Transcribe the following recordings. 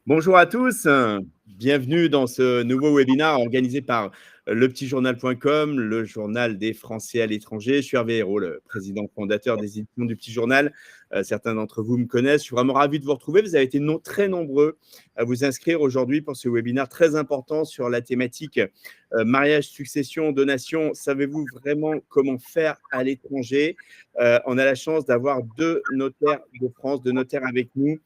Bonjour à tous, bienvenue dans ce nouveau webinaire organisé par lepetitjournal.com, le journal des Français à l'étranger. Je suis Hervé Hérault, le président fondateur des éditions du Petit Journal. Certains d'entre vous me connaissent. Je suis vraiment ravi de vous retrouver. Vous avez été très nombreux à vous inscrire aujourd'hui pour ce webinaire très important sur la thématique mariage, succession, donation. Savez-vous vraiment comment faire à l'étranger? On a la chance d'avoir deux notaires de France, deux notaires avec nous.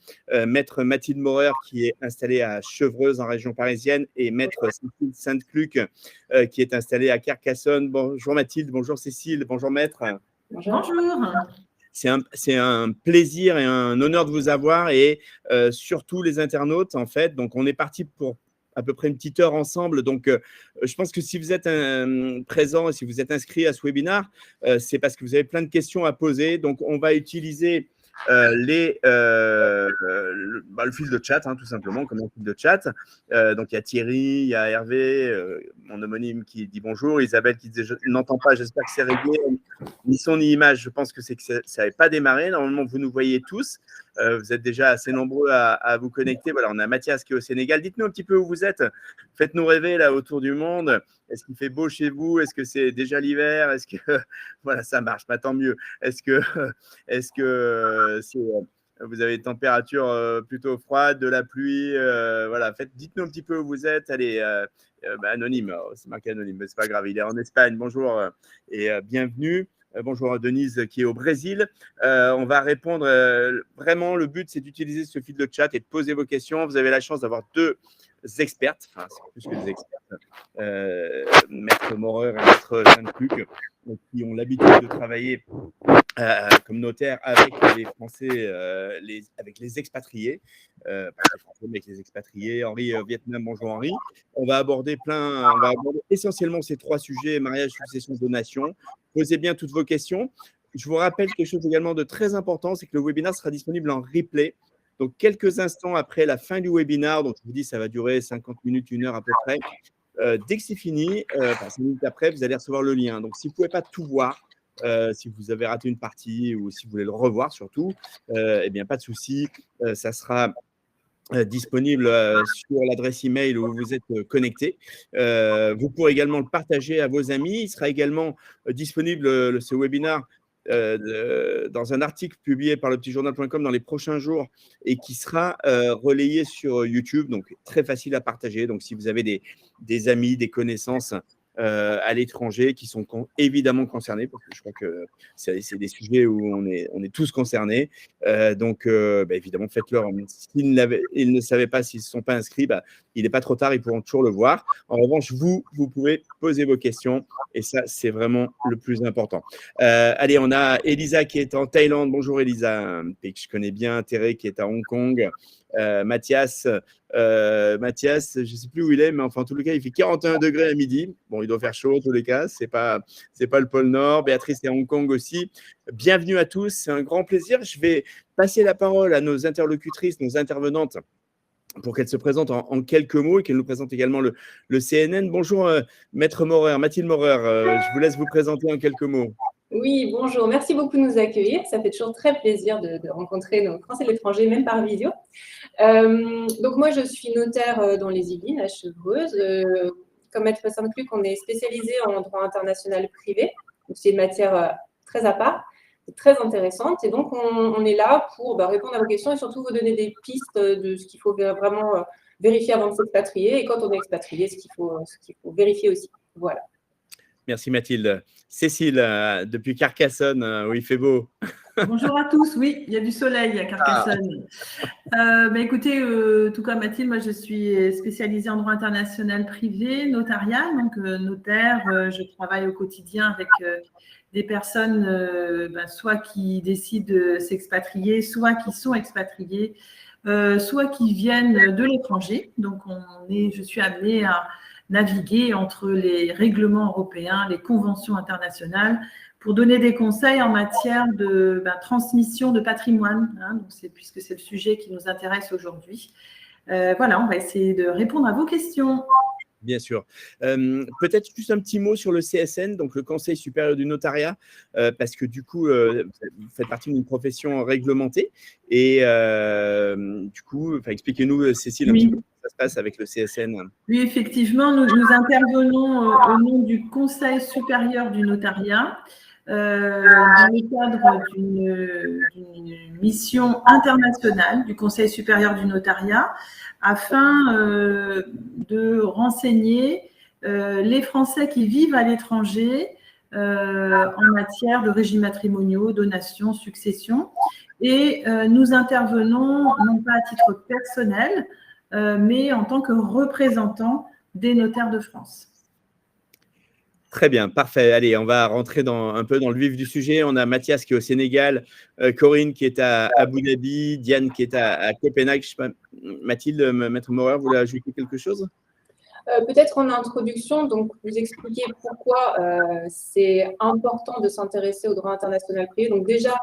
Maître Mathilde Maurer, qui est installée à Chevreuse, en région parisienne, et Maître Cécile Sainte-Cluc, qui est installée à Carcassonne. Bonjour Mathilde, bonjour Cécile, bonjour Maître. Bonjour. C'est un plaisir et un honneur de vous avoir, et surtout les internautes, en fait. Donc, on est parti pour à peu près une petite heure ensemble. Donc, je pense que si vous êtes présent et si vous êtes inscrit à ce webinaire, c'est parce que vous avez plein de questions à poser. Donc, on va utiliser le fil de chat, tout simplement, comme un fil de chat. Donc, il y a Thierry, il y a Hervé, mon homonyme, qui dit bonjour, Isabelle qui disait je n'entends pas, j'espère que c'est réglé, ni son ni image. Je pense que c'est que ça n'avait pas démarré. Normalement, vous nous voyez tous. Vous êtes déjà assez nombreux à vous connecter. Voilà, on a Mathias qui est au Sénégal. Dites-nous un petit peu où vous êtes. Faites-nous rêver là autour du monde. Est-ce qu'il fait beau chez vous? Est-ce que c'est déjà l'hiver? Est-ce que voilà, ça marche? Pas tant mieux. Est-ce que vous avez une température plutôt froide, de la pluie? Voilà, dites-nous un petit peu où vous êtes. Allez, anonyme. C'est marqué anonyme, mais c'est pas grave. Il est en Espagne. Bonjour et bienvenue. Bonjour Denise qui est au Brésil. On va répondre. Vraiment, le but, c'est d'utiliser ce fil de chat et de poser vos questions. Vous avez la chance d'avoir deux expertes, enfin, c'est plus que des expertes, Maître Maurer et Maître Sainte-Cluc, qui ont l'habitude de travailler comme notaire avec les Français, avec les expatriés, pas les Français, mais avec les expatriés. Henri Vietnam, bonjour Henri. On va aborder essentiellement ces trois sujets: mariage, succession, donation. Posez bien toutes vos questions. Je vous rappelle quelque chose également de très important, c'est que le webinaire sera disponible en replay. Donc, quelques instants après la fin du webinaire, donc je vous dis, ça va durer 50 minutes, 1 heure à peu près. Dès que c'est fini, 5 minutes après, vous allez recevoir le lien. Donc, si vous ne pouvez pas tout voir, si vous avez raté une partie ou si vous voulez le revoir surtout, eh bien, pas de souci. Ça sera disponible sur l'adresse email où vous êtes connecté. Vous pourrez également le partager à vos amis. Il sera également disponible, ce webinaire, dans un article publié par lepetitjournal.com dans les prochains jours et qui sera relayé sur YouTube. Donc, très facile à partager. Donc, si vous avez des amis, des connaissances à l'étranger qui sont évidemment concernés, parce que je crois que c'est des sujets où on est tous concernés. Donc, évidemment, faites-leur. S'ils ne savaient pas, s'ils ne se sont pas inscrits, il n'est pas trop tard, ils pourront toujours le voir. En revanche, vous pouvez poser vos questions et ça, c'est vraiment le plus important. Allez, on a Elisa qui est en Thaïlande. Bonjour Elisa, un pays que je connais bien. Thérèse qui est à Hong Kong. Mathias, je ne sais plus où il est, mais enfin, en tout cas, il fait 41 degrés à midi. Bon, il doit faire chaud en tous les cas. C'est pas le pôle Nord. Béatrice est à Hong Kong aussi. Bienvenue à tous. C'est un grand plaisir. Je vais passer la parole à nos interlocutrices, nos intervenantes, pour qu'elles se présentent en quelques mots et qu'elles nous présentent également le CNN. Bonjour, Maître Maurer, Mathilde Maurer. Je vous laisse vous présenter en quelques mots. Oui, bonjour. Merci beaucoup de nous accueillir. Ça fait toujours très plaisir de rencontrer nos Français de l'étranger, même par visio. Donc, moi, je suis notaire dans les Yvelines, à Chevreuse. Comme Maître Sainte-Cluc, on est spécialisé en droit international privé. C'est une matière très à part, très intéressante. Et donc, on est là pour répondre à vos questions et surtout vous donner des pistes de ce qu'il faut vraiment vérifier avant de s'expatrier. Et quand on est expatrié, ce qu'il faut vérifier aussi. Voilà. Merci Mathilde. Cécile, depuis Carcassonne, où il fait beau. Bonjour à tous. Oui, il y a du soleil à Carcassonne. Écoutez, tout comme Mathilde, moi je suis spécialisée en droit international privé, notarial, donc notaire. Je travaille au quotidien avec des personnes soit qui décident de s'expatrier, soit qui sont expatriées, soit qui viennent de l'étranger. Donc je suis amenée à naviguer entre les règlements européens, les conventions internationales, pour donner des conseils en matière de transmission de patrimoine, donc puisque c'est le sujet qui nous intéresse aujourd'hui. Voilà, on va essayer de répondre à vos questions. Bien sûr. Peut-être juste un petit mot sur le CSN, donc le Conseil supérieur du notariat, parce que du coup, vous faites partie d'une profession réglementée. Et du coup, expliquez-nous, Cécile, un petit peu Oui. comment ça se passe avec le CSN. Oui, effectivement, nous intervenons au nom du Conseil supérieur du notariat dans le cadre d'une mission internationale du Conseil supérieur du notariat afin de renseigner les Français qui vivent à l'étranger en matière de régimes matrimoniaux, donations, successions. Et nous intervenons non pas à titre personnel, mais en tant que représentant des notaires de France. Très bien, parfait. Allez, on va rentrer un peu dans le vif du sujet. On a Mathias qui est au Sénégal, Corinne qui est à Abu Dhabi, Diane qui est à Copenhague. Je sais pas, Mathilde, Maître Maurer, vous voulez ajouter quelque chose? Peut-être en introduction, donc vous expliquer pourquoi c'est important de s'intéresser au droit international privé. Donc déjà,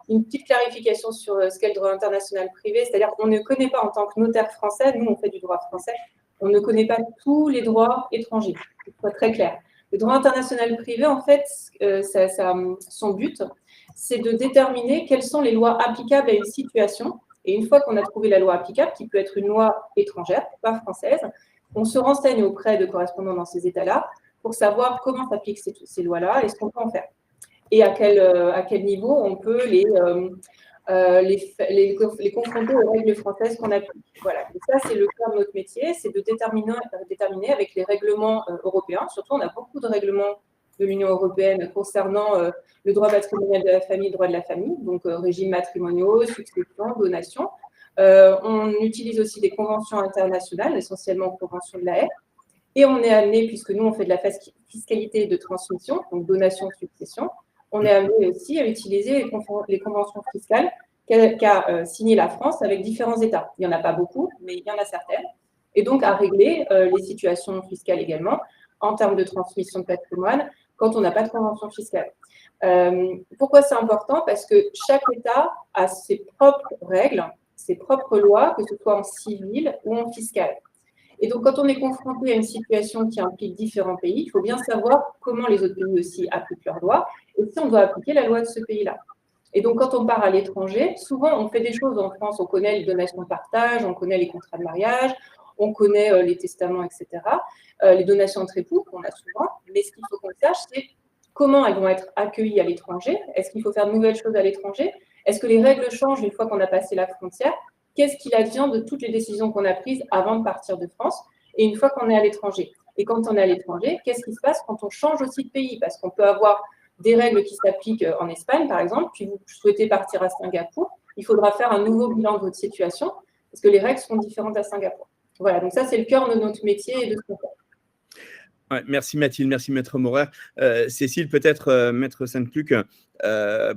une petite clarification sur ce qu'est le droit international privé, c'est-à-dire qu'on ne connaît pas en tant que notaire français, nous on fait du droit français, on ne connaît pas tous les droits étrangers, il faut être très clair. Le droit international privé, en fait, son but, c'est de déterminer quelles sont les lois applicables à une situation. Et une fois qu'on a trouvé la loi applicable, qui peut être une loi étrangère, pas française, on se renseigne auprès de correspondants dans ces États-là pour savoir comment s'appliquent ces lois-là et ce qu'on peut en faire. Et à quel niveau on peut les confronter aux règles françaises qu'on applique. Voilà. Et ça, c'est le cœur de notre métier, c'est de déterminer avec les règlements européens. Surtout, on a beaucoup de règlements de l'Union européenne concernant le droit patrimonial de la famille, le droit de la famille, donc régimes matrimoniaux, succession, donation. On utilise aussi des conventions internationales, essentiellement conventions de la Haye. Et on est amené, puisque nous, on fait de la fiscalité de transmission, donc donation, succession, on est amené aussi à utiliser les conventions fiscales qu'a signées la France avec différents États. Il n'y en a pas beaucoup, mais il y en a certaines. Et donc, à régler les situations fiscales également, en termes de transmission de patrimoine, quand on n'a pas de convention fiscale. Pourquoi c'est important? Parce que chaque État a ses propres règles, ses propres lois, que ce soit en civil ou en fiscal. Et donc, quand on est confronté à une situation qui implique différents pays, il faut bien savoir comment les autres pays aussi appliquent leurs lois et si on doit appliquer la loi de ce pays-là. Et donc, quand on part à l'étranger, souvent, on fait des choses en France. On connaît les donations de partage, on connaît les contrats de mariage, on connaît les testaments, etc. Les donations entre époux, qu'on a souvent. Mais ce qu'il faut qu'on sache, c'est comment elles vont être accueillies à l'étranger. Est-ce qu'il faut faire de nouvelles choses à l'étranger? Est-ce que les règles changent une fois qu'on a passé la frontière? Qu'est-ce qu'il advient de toutes les décisions qu'on a prises avant de partir de France et une fois qu'on est à l'étranger? Et quand on est à l'étranger, qu'est-ce qui se passe quand on change aussi de pays? Parce qu'on peut avoir des règles qui s'appliquent en Espagne, par exemple, puis vous souhaitez partir à Singapour, il faudra faire un nouveau bilan de votre situation parce que les règles seront différentes à Singapour. Voilà, donc ça, c'est le cœur de notre métier et de ce qu'on fait. Ouais, merci Mathilde, merci Maître Maurer. Cécile, peut-être Maître Sainte-Luc,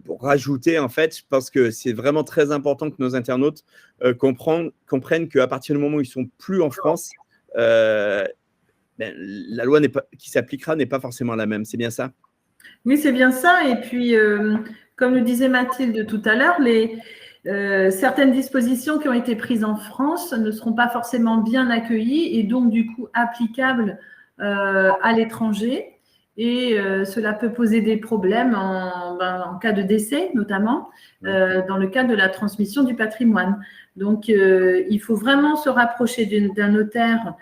pour rajouter, en fait, je pense que c'est vraiment très important que nos internautes comprennent qu'à partir du moment où ils ne sont plus en France, la loi qui s'appliquera n'est pas forcément la même. C'est bien ça? Oui, c'est bien ça. Et puis, comme le disait Mathilde tout à l'heure, certaines dispositions qui ont été prises en France ne seront pas forcément bien accueillies et donc, du coup, applicables à l'étranger. Et cela peut poser des problèmes en cas de décès, notamment, dans le cadre de la transmission du patrimoine. Donc, il faut vraiment se rapprocher d'un notaire,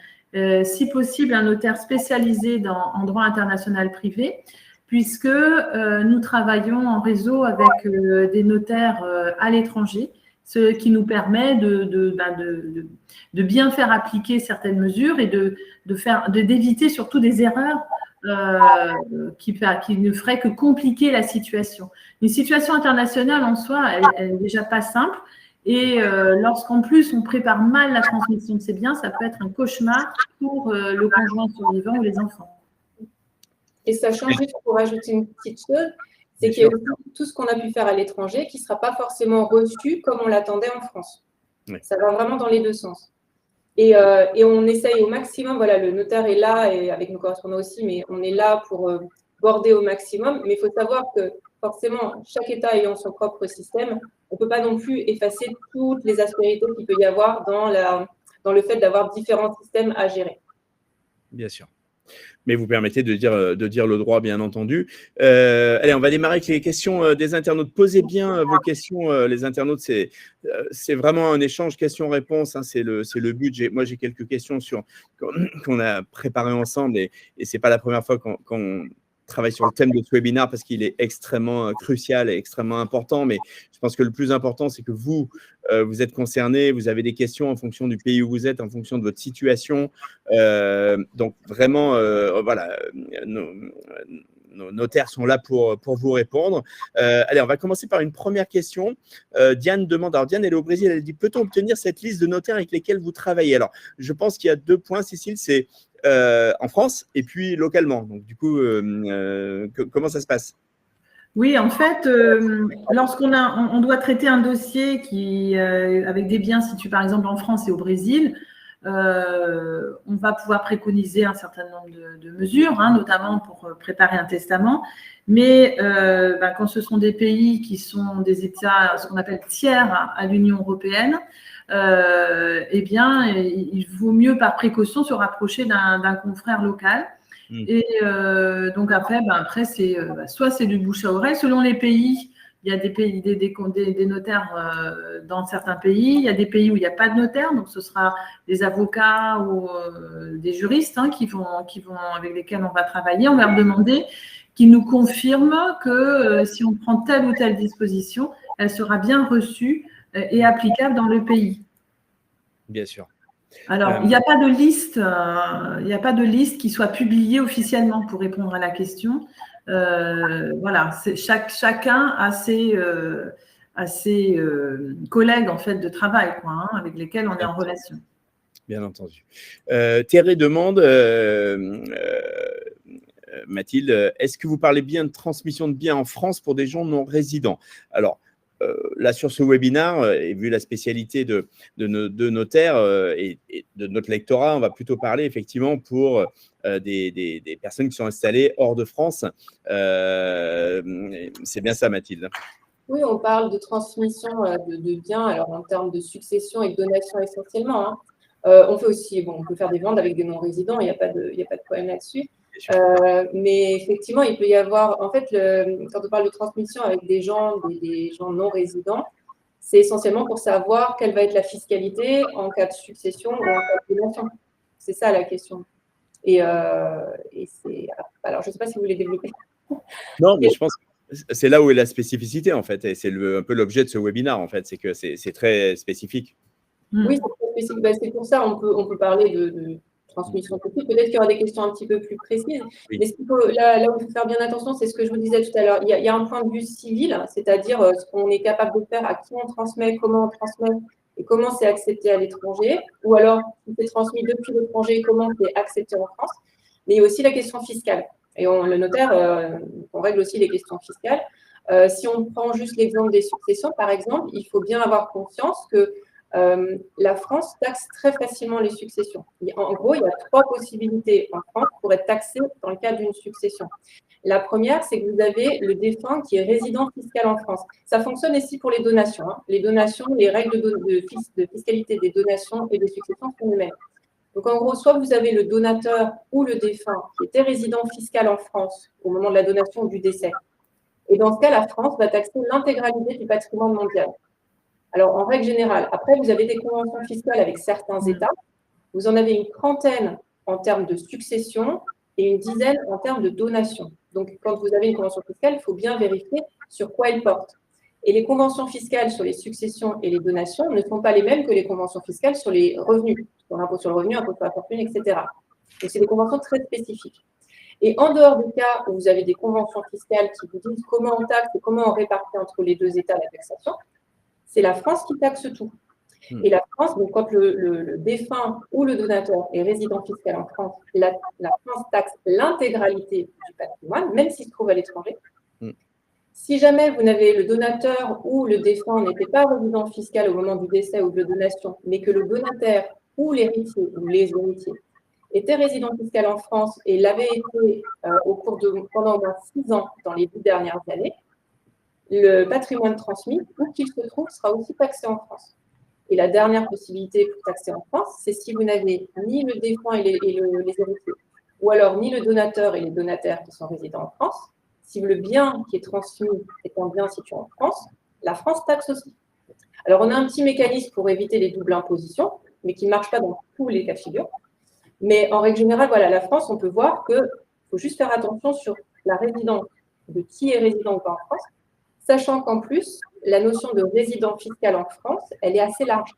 si possible, un notaire spécialisé en droit international privé, puisque nous travaillons en réseau avec des notaires à l'étranger, ce qui nous permet de bien faire appliquer certaines mesures et d'éviter surtout des erreurs qui ne feraient que compliquer la situation. Une situation internationale en soi, elle n'est déjà pas simple. Et lorsqu'en plus on prépare mal la transmission de ces biens, ça peut être un cauchemar pour le conjoint survivant ou les enfants. Et sachant juste pour ajouter une petite chose, c'est qu'il y a aussi tout ce qu'on a pu faire à l'étranger qui ne sera pas forcément reçu comme on l'attendait en France. Oui. Ça va vraiment dans les deux sens. Et on essaye au maximum, voilà, le notaire est là, et avec nos correspondants aussi, mais on est là pour border au maximum. Mais il faut savoir que forcément, chaque État ayant son propre système, on ne peut pas non plus effacer toutes les aspérités qu'il peut y avoir dans le fait d'avoir différents systèmes à gérer. Bien sûr. Mais vous permettez de dire le droit, bien entendu. Allez, on va démarrer avec les questions des internautes. Posez bien vos questions, les internautes. C'est vraiment un échange questions-réponses. Hein, c'est le but. Moi, j'ai quelques questions qu'on a préparées ensemble et ce n'est pas la première fois qu'on travaille sur le thème de ce webinaire parce qu'il est extrêmement crucial et extrêmement important. Mais je pense que le plus important, c'est que vous êtes concernés, vous avez des questions en fonction du pays où vous êtes, en fonction de votre situation. Donc vraiment, voilà, nos notaires sont là pour vous répondre. Allez, on va commencer par une première question. Diane demande, alors Diane, elle est au Brésil, elle dit, peut-on obtenir cette liste de notaires avec lesquels vous travaillez? Alors, je pense qu'il y a 2 points, Cécile, c'est en France et puis localement. Donc, du coup, comment ça se passe? Oui, en fait, lorsqu'on doit traiter un dossier avec des biens situés par exemple en France et au Brésil, on va pouvoir préconiser un certain nombre de mesures, hein, notamment pour préparer un testament. Mais quand ce sont des pays qui sont des États, ce qu'on appelle tiers à l'Union européenne, eh bien, il vaut mieux par précaution se rapprocher d'un confrère local. Et donc après, c'est soit c'est du bouche à oreille. Selon les pays, il y a des notaires dans certains pays. Il y a des pays où il n'y a pas de notaire, donc ce sera des avocats ou des juristes avec lesquels on va travailler. On va leur demander qu'ils nous confirment que si on prend telle ou telle disposition, elle sera bien reçue et applicable dans le pays. Bien sûr. Alors, il n'y a pas de liste qui soit publiée officiellement pour répondre à la question. Voilà, chacun a ses collègues en fait de travail, avec lesquels on est en relation. Bien entendu. Thierry demande, Mathilde, est-ce que vous parlez bien de transmission de biens en France pour des gens non résidents? Alors, là, sur ce webinaire, et vu la spécialité de notaires et de notre lectorat, on va plutôt parler effectivement pour des personnes qui sont installées hors de France. C'est bien ça, Mathilde? Oui, on parle de transmission de biens, alors en termes de succession et de donation essentiellement. Hein. On fait aussi, on peut faire des ventes avec des non-résidents, il n'y a pas de problème là-dessus. Mais effectivement, il peut y avoir, en fait, quand on parle de transmission avec des gens non résidents, c'est essentiellement pour savoir quelle va être la fiscalité en cas de succession ou en cas de donation. C'est ça la question. Et c'est. Alors, je ne sais pas si vous voulez développer. Non, mais je pense que c'est là où est la spécificité, en fait. Et c'est un peu l'objet de ce webinaire, en fait. C'est que c'est très spécifique. Oui, c'est très spécifique. C'est pour ça on peut parler de transmission possible. Peut-être qu'il y aura des questions un petit peu plus précises. Oui. Mais là où il faut faire bien attention, c'est ce que je vous disais tout à l'heure. Il y a un point de vue civil, c'est-à-dire ce qu'on est capable de faire, à qui on transmet, comment on transmet et comment c'est accepté à l'étranger. Ou alors, si c'est transmis depuis l'étranger, comment c'est accepté en France. Mais il y a aussi la question fiscale. Et le notaire, on règle aussi les questions fiscales. Si on prend juste l'exemple des successions, par exemple, il faut bien avoir conscience que la France taxe très facilement les successions. En gros, il y a 3 possibilités en France pour être taxé dans le cas d'une succession. La première, c'est que vous avez le défunt qui est résident fiscal en France. Ça fonctionne aussi pour les donations. Hein. Les donations, les règles de fiscalité des donations et des successions sont les mêmes. Donc, en gros, soit vous avez le donateur ou le défunt qui était résident fiscal en France au moment de la donation ou du décès. Et dans ce cas, la France va taxer l'intégralité du patrimoine mondial. Alors, en règle générale, après, vous avez des conventions fiscales avec certains États. Vous en avez une trentaine en termes de succession et une dizaine en termes de donation. Donc, quand vous avez une convention fiscale, il faut bien vérifier sur quoi elle porte. Et les conventions fiscales sur les successions et les donations ne sont pas les mêmes que les conventions fiscales sur les revenus, sur l'impôt sur le revenu, impôt sur la fortune, etc. Donc, c'est des conventions très spécifiques. Et en dehors du cas où vous avez des conventions fiscales qui vous disent comment on taxe et comment on répartit entre les 2 États la taxation, c'est la France qui taxe tout. Et la France, donc quand le défunt ou le donateur est résident fiscal en France, la France taxe l'intégralité du patrimoine, même s'il se trouve à l'étranger. Si jamais vous n'avez le donateur ou le défunt n'était pas résident fiscal au moment du décès ou de la donation, mais que le donataire ou l'héritier ou les héritiers était résident fiscal en France et l'avait été pendant au moins 6 ans dans les 10 dernières années, le patrimoine transmis, où qu'il se trouve, sera aussi taxé en France. Et la dernière possibilité pour taxer en France, c'est si vous n'avez ni le défunt et les héritiers ou alors ni le donateur et les donataires qui sont résidents en France. Si le bien qui est transmis est un bien situé en France, la France taxe aussi. Alors, on a un petit mécanisme pour éviter les doubles impositions, mais qui ne marche pas dans tous les cas de figure. Mais en règle générale, voilà, la France, on peut voir qu'il faut juste faire attention sur la résidence, de qui est résident ou pas en France, sachant qu'en plus, la notion de résident fiscal en France, elle est assez large.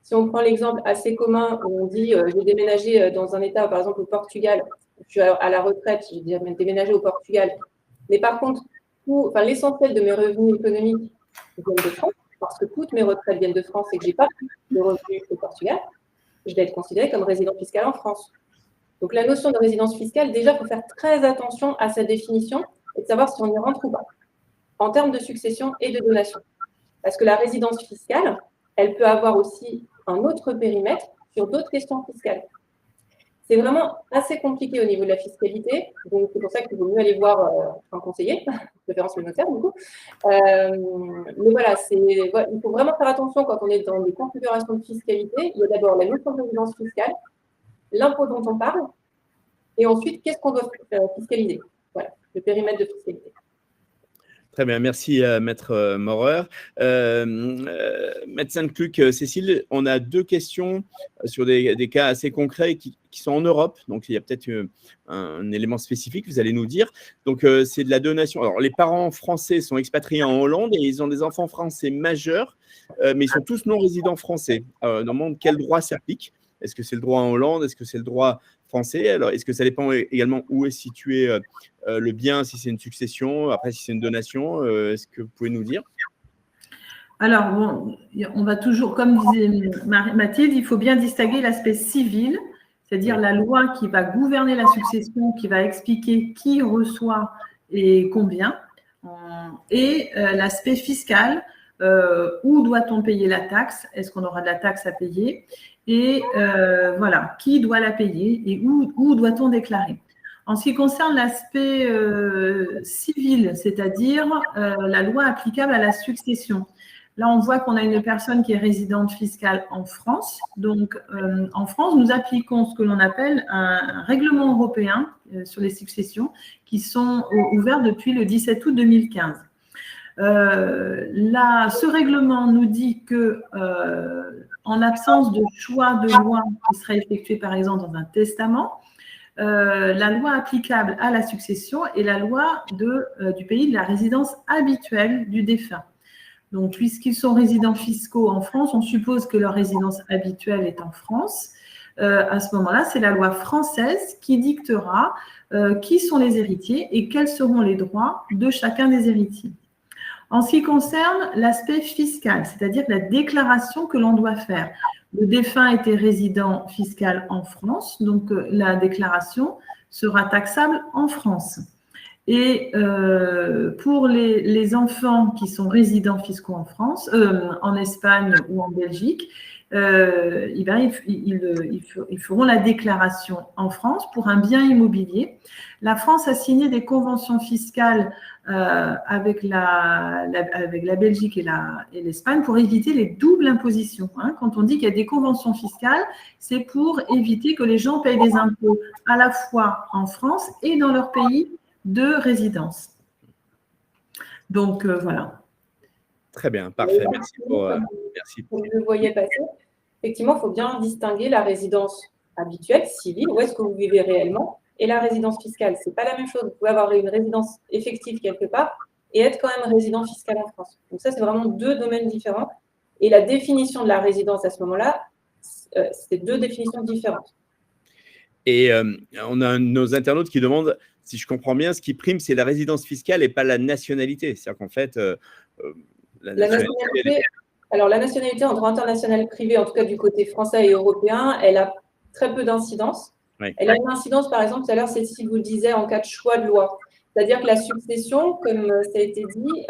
Si on prend l'exemple assez commun où on dit j'ai déménagé dans un État, par exemple au Portugal, je suis à la retraite, j'ai déménagé au Portugal, mais par contre, l'essentiel de mes revenus économiques viennent de France, parce que toutes mes retraites viennent de France et que je n'ai pas de revenus au Portugal, je vais être considérée comme résident fiscal en France. Donc la notion de résidence fiscale, déjà, il faut faire très attention à sa définition et de savoir si on y rentre ou pas, en termes de succession et de donation. Parce que la résidence fiscale, elle peut avoir aussi un autre périmètre sur d'autres questions fiscales. C'est vraiment assez compliqué au niveau de la fiscalité, donc c'est pour ça qu'il vaut mieux aller voir un conseiller, de préférence le notaire du coup. Mais voilà, il faut vraiment faire attention quand on est dans des configurations de fiscalité. Il y a d'abord la notion de résidence fiscale, l'impôt dont on parle, et ensuite qu'est-ce qu'on doit fiscaliser. Voilà, le périmètre de fiscalité. Très bien, merci Maître Maurer. Maître Sainte-Cluc, Cécile, on a 2 questions sur des cas assez concrets qui sont en Europe. Donc, il y a peut-être un élément spécifique, vous allez nous dire. Donc, c'est de la donation. Alors, les parents français sont expatriés en Hollande et ils ont des enfants français majeurs, mais ils sont tous non résidents français. Normalement, quel droit s'applique? Est-ce que c'est le droit en Hollande? Est-ce que c'est le droit français? Alors, est-ce que ça dépend également où est situé le bien, si c'est une succession, après si c'est une donation? Est-ce que vous pouvez nous dire? Alors, bon, on va toujours, comme disait Mathilde, il faut bien distinguer l'aspect civil, c'est-à-dire la loi qui va gouverner la succession, qui va expliquer qui reçoit et combien, et l'aspect fiscal, où doit-on payer la taxe? Est-ce qu'on aura de la taxe à payer? Et voilà, qui doit la payer et où doit-on déclarer? En ce qui concerne l'aspect civil, c'est-à-dire la loi applicable à la succession, là, on voit qu'on a une personne qui est résidente fiscale en France. Donc, en France, nous appliquons ce que l'on appelle un règlement européen sur les successions qui sont ouverts depuis le 17 août 2015. Ce règlement nous dit que, en l'absence de choix de loi qui serait effectué, par exemple, dans un testament, la loi applicable à la succession est la loi du pays de la résidence habituelle du défunt. Donc, puisqu'ils sont résidents fiscaux en France, on suppose que leur résidence habituelle est en France. À ce moment-là, c'est la loi française qui dictera qui sont les héritiers et quels seront les droits de chacun des héritiers. En ce qui concerne l'aspect fiscal, c'est-à-dire la déclaration que l'on doit faire, le défunt était résident fiscal en France, donc la déclaration sera taxable en France. Et pour les enfants qui sont résidents fiscaux en France, en Espagne ou en Belgique, ils feront la déclaration en France pour un bien immobilier. La France a signé des conventions fiscales avec la Belgique et l'Espagne pour éviter les doubles impositions. Quand on dit qu'il y a des conventions fiscales, c'est pour éviter que les gens payent des impôts à la fois en France et dans leur pays de résidence. Donc, voilà. Très bien, parfait. Merci pour… Je le voyais passer. Effectivement, il faut bien distinguer la résidence habituelle, civile, où est-ce que vous vivez réellement, et la résidence fiscale. Ce n'est pas la même chose. Vous pouvez avoir une résidence effective quelque part et être quand même résident fiscal en France. Donc ça, c'est vraiment 2 domaines différents. Et la définition de la résidence à ce moment-là, c'est 2 définitions différentes. Et on a nos internautes qui demandent, si je comprends bien, ce qui prime, c'est la résidence fiscale et pas la nationalité. C'est-à-dire qu'en fait, la nationalité… Alors, la nationalité en droit international privé, en tout cas du côté français et européen, elle a très peu d'incidence. Oui. Elle a une incidence, par exemple, tout à l'heure, Cécile vous le disait, en cas de choix de loi. C'est-à-dire que la succession, comme ça a été dit,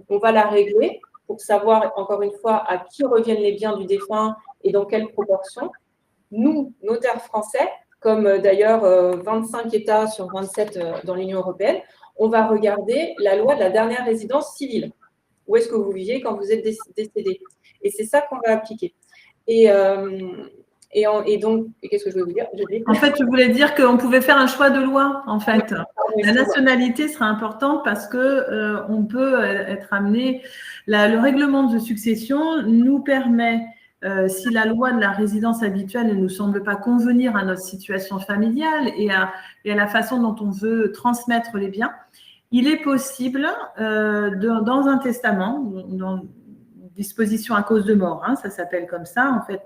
on va la régler pour savoir, encore une fois, à qui reviennent les biens du défunt et dans quelle proportion. Nous, notaires français, comme d'ailleurs 25 États sur 27 dans l'Union européenne, on va regarder la loi de la dernière résidence civile. Où est-ce que vous viviez quand vous êtes décédé? Et c'est ça qu'on va appliquer. Et Et donc, qu'est-ce que je veux vous dire? En fait, je voulais dire qu'on pouvait faire un choix de loi, en fait. La nationalité sera importante parce que on peut être amené. Le règlement de succession nous permet, si la loi de la résidence habituelle ne nous semble pas convenir à notre situation familiale et à la façon dont on veut transmettre les biens, il est possible, dans un testament, dans disposition à cause de mort, hein, ça s'appelle comme ça, en fait,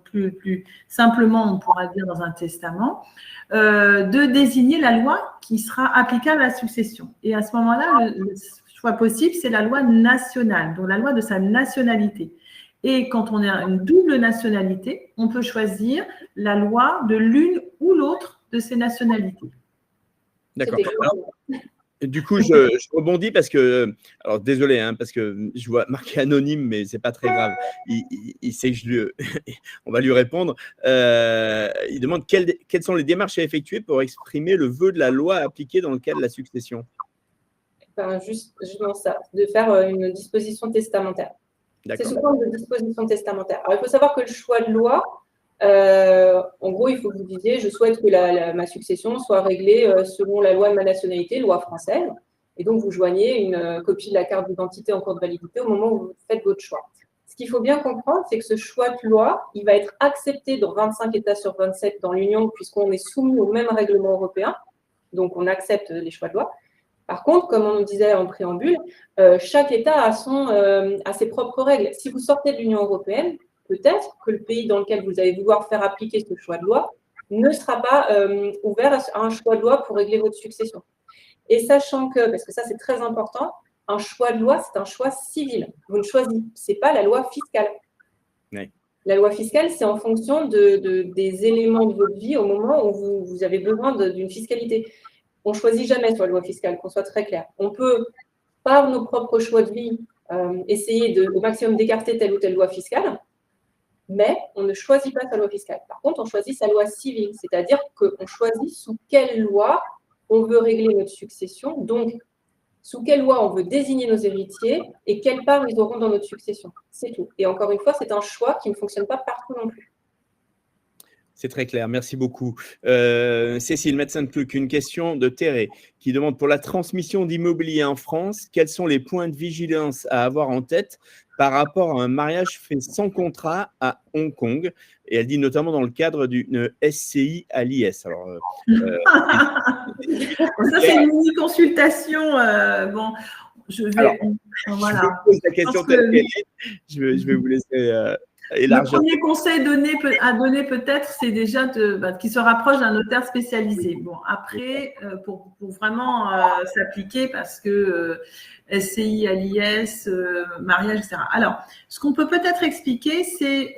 plus simplement, on pourra le dire dans un testament, de désigner la loi qui sera applicable à la succession. Et à ce moment-là, le choix possible, c'est la loi nationale, donc la loi de sa nationalité. Et quand on a une double nationalité, on peut choisir la loi de l'une ou l'autre de ces nationalités. D'accord. Du coup, je rebondis parce que, alors désolé, hein, parce que je vois marqué anonyme, mais c'est pas très grave. Il sait que on va lui répondre. Il demande quelles sont les démarches à effectuer pour exprimer le vœu de la loi appliquée dans le cadre de la succession. Enfin, justement ça, de faire une disposition testamentaire. C'est sous forme de disposition testamentaire. Alors, il faut savoir que le choix de loi, en gros, il faut que vous disiez, je souhaite que ma succession soit réglée selon la loi de ma nationalité, loi française. Et donc, vous joignez une copie de la carte d'identité en cours de validité au moment où vous faites votre choix. Ce qu'il faut bien comprendre, c'est que ce choix de loi, il va être accepté dans 25 États sur 27 dans l'Union, puisqu'on est soumis au même règlement européen. Donc, on accepte les choix de loi. Par contre, comme on nous disait en préambule, chaque État a ses propres règles. Si vous sortez de l'Union européenne, peut-être que le pays dans lequel vous allez vouloir faire appliquer ce choix de loi ne sera pas ouvert à un choix de loi pour régler votre succession. Et sachant que, parce que ça c'est très important, un choix de loi, c'est un choix civil. Vous ne choisissez pas la loi fiscale. Oui. La loi fiscale, c'est en fonction des éléments de votre vie au moment où vous avez besoin d'une fiscalité. On ne choisit jamais sur la loi fiscale, qu'on soit très clair. On peut, par nos propres choix de vie, essayer au maximum d'écarter telle ou telle loi fiscale, mais on ne choisit pas sa loi fiscale. Par contre, on choisit sa loi civile, c'est-à-dire qu'on choisit sous quelle loi on veut régler notre succession, donc sous quelle loi on veut désigner nos héritiers et quelle part ils auront dans notre succession. C'est tout. Et encore une fois, c'est un choix qui ne fonctionne pas partout non plus. C'est très clair, merci beaucoup. Cécile Metzenpluck, une question de Théré qui demande pour la transmission d'immobilier en France, quels sont les points de vigilance à avoir en tête par rapport à un mariage fait sans contrat à Hong Kong? Et elle dit notamment dans le cadre d'une SCI à l'IS. Alors, ça, c'est une mini-consultation. Bon, je vais. Alors, voilà. Je pose la question telle qu'elle est. Je vais vous laisser. Le premier conseil à donner peut-être, c'est déjà qu'il se rapproche d'un notaire spécialisé. Bon, après, pour vraiment s'appliquer, parce que SCI à l'IS, mariage, etc. Alors, ce qu'on peut peut-être expliquer, c'est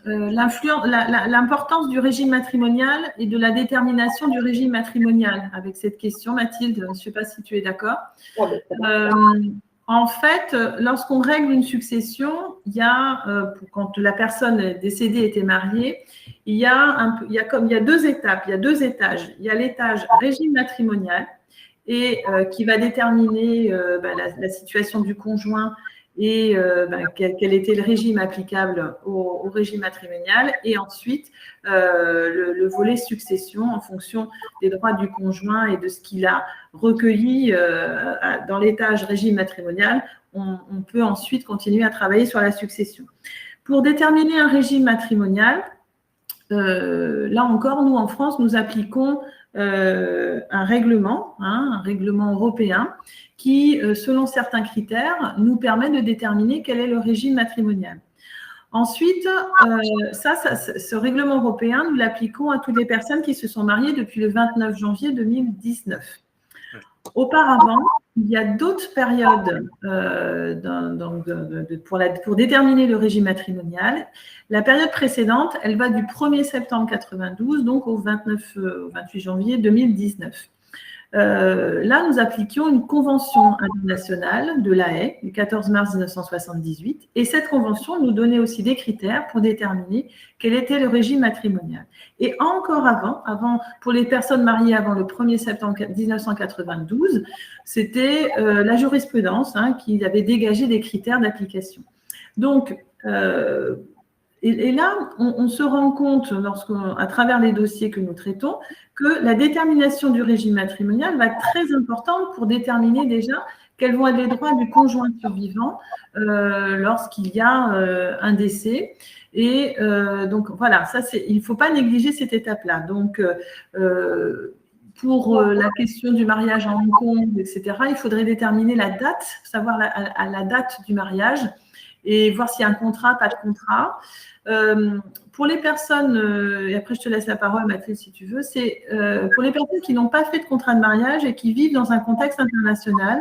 l'importance du régime matrimonial et de la détermination du régime matrimonial avec cette question. Mathilde, je ne sais pas si tu es d'accord. En fait, lorsqu'on règle une succession, il y a, quand la personne décédée était mariée, il y a deux étapes, il y a deux étages. Il y a l'étage régime matrimonial et qui va déterminer la situation du conjoint et quel était le régime applicable au régime matrimonial, et ensuite le volet succession en fonction des droits du conjoint et de ce qu'il a recueilli dans l'étage régime matrimonial. On peut ensuite continuer à travailler sur la succession. Pour déterminer un régime matrimonial, là encore, nous en France, nous appliquons un règlement européen qui, selon certains critères, nous permet de déterminer quel est le régime matrimonial. Ensuite, ce règlement européen, nous l'appliquons à toutes les personnes qui se sont mariées depuis le 29 janvier 2019. Auparavant, il y a d'autres périodes pour déterminer le régime matrimonial. La période précédente, elle va du 1er septembre 92 donc au 28 janvier 2019. Là, nous appliquions une convention internationale de La Haye du 14 mars 1978, et cette convention nous donnait aussi des critères pour déterminer quel était le régime matrimonial. Et encore avant, pour les personnes mariées avant le 1er septembre 1992, c'était la jurisprudence qui avait dégagé des critères d'application. Donc, Et là, on se rend compte, à travers les dossiers que nous traitons, que la détermination du régime matrimonial va être très importante pour déterminer déjà quels vont être les droits du conjoint survivant lorsqu'il y a un décès. Et donc, voilà, il ne faut pas négliger cette étape-là. Donc, pour la question du mariage à Hong Kong, etc., il faudrait déterminer la date, savoir à la date du mariage et voir s'il y a un contrat, pas de contrat. Pour les personnes, et après je te laisse la parole Mathilde si tu veux, c'est pour les personnes qui n'ont pas fait de contrat de mariage et qui vivent dans un contexte international,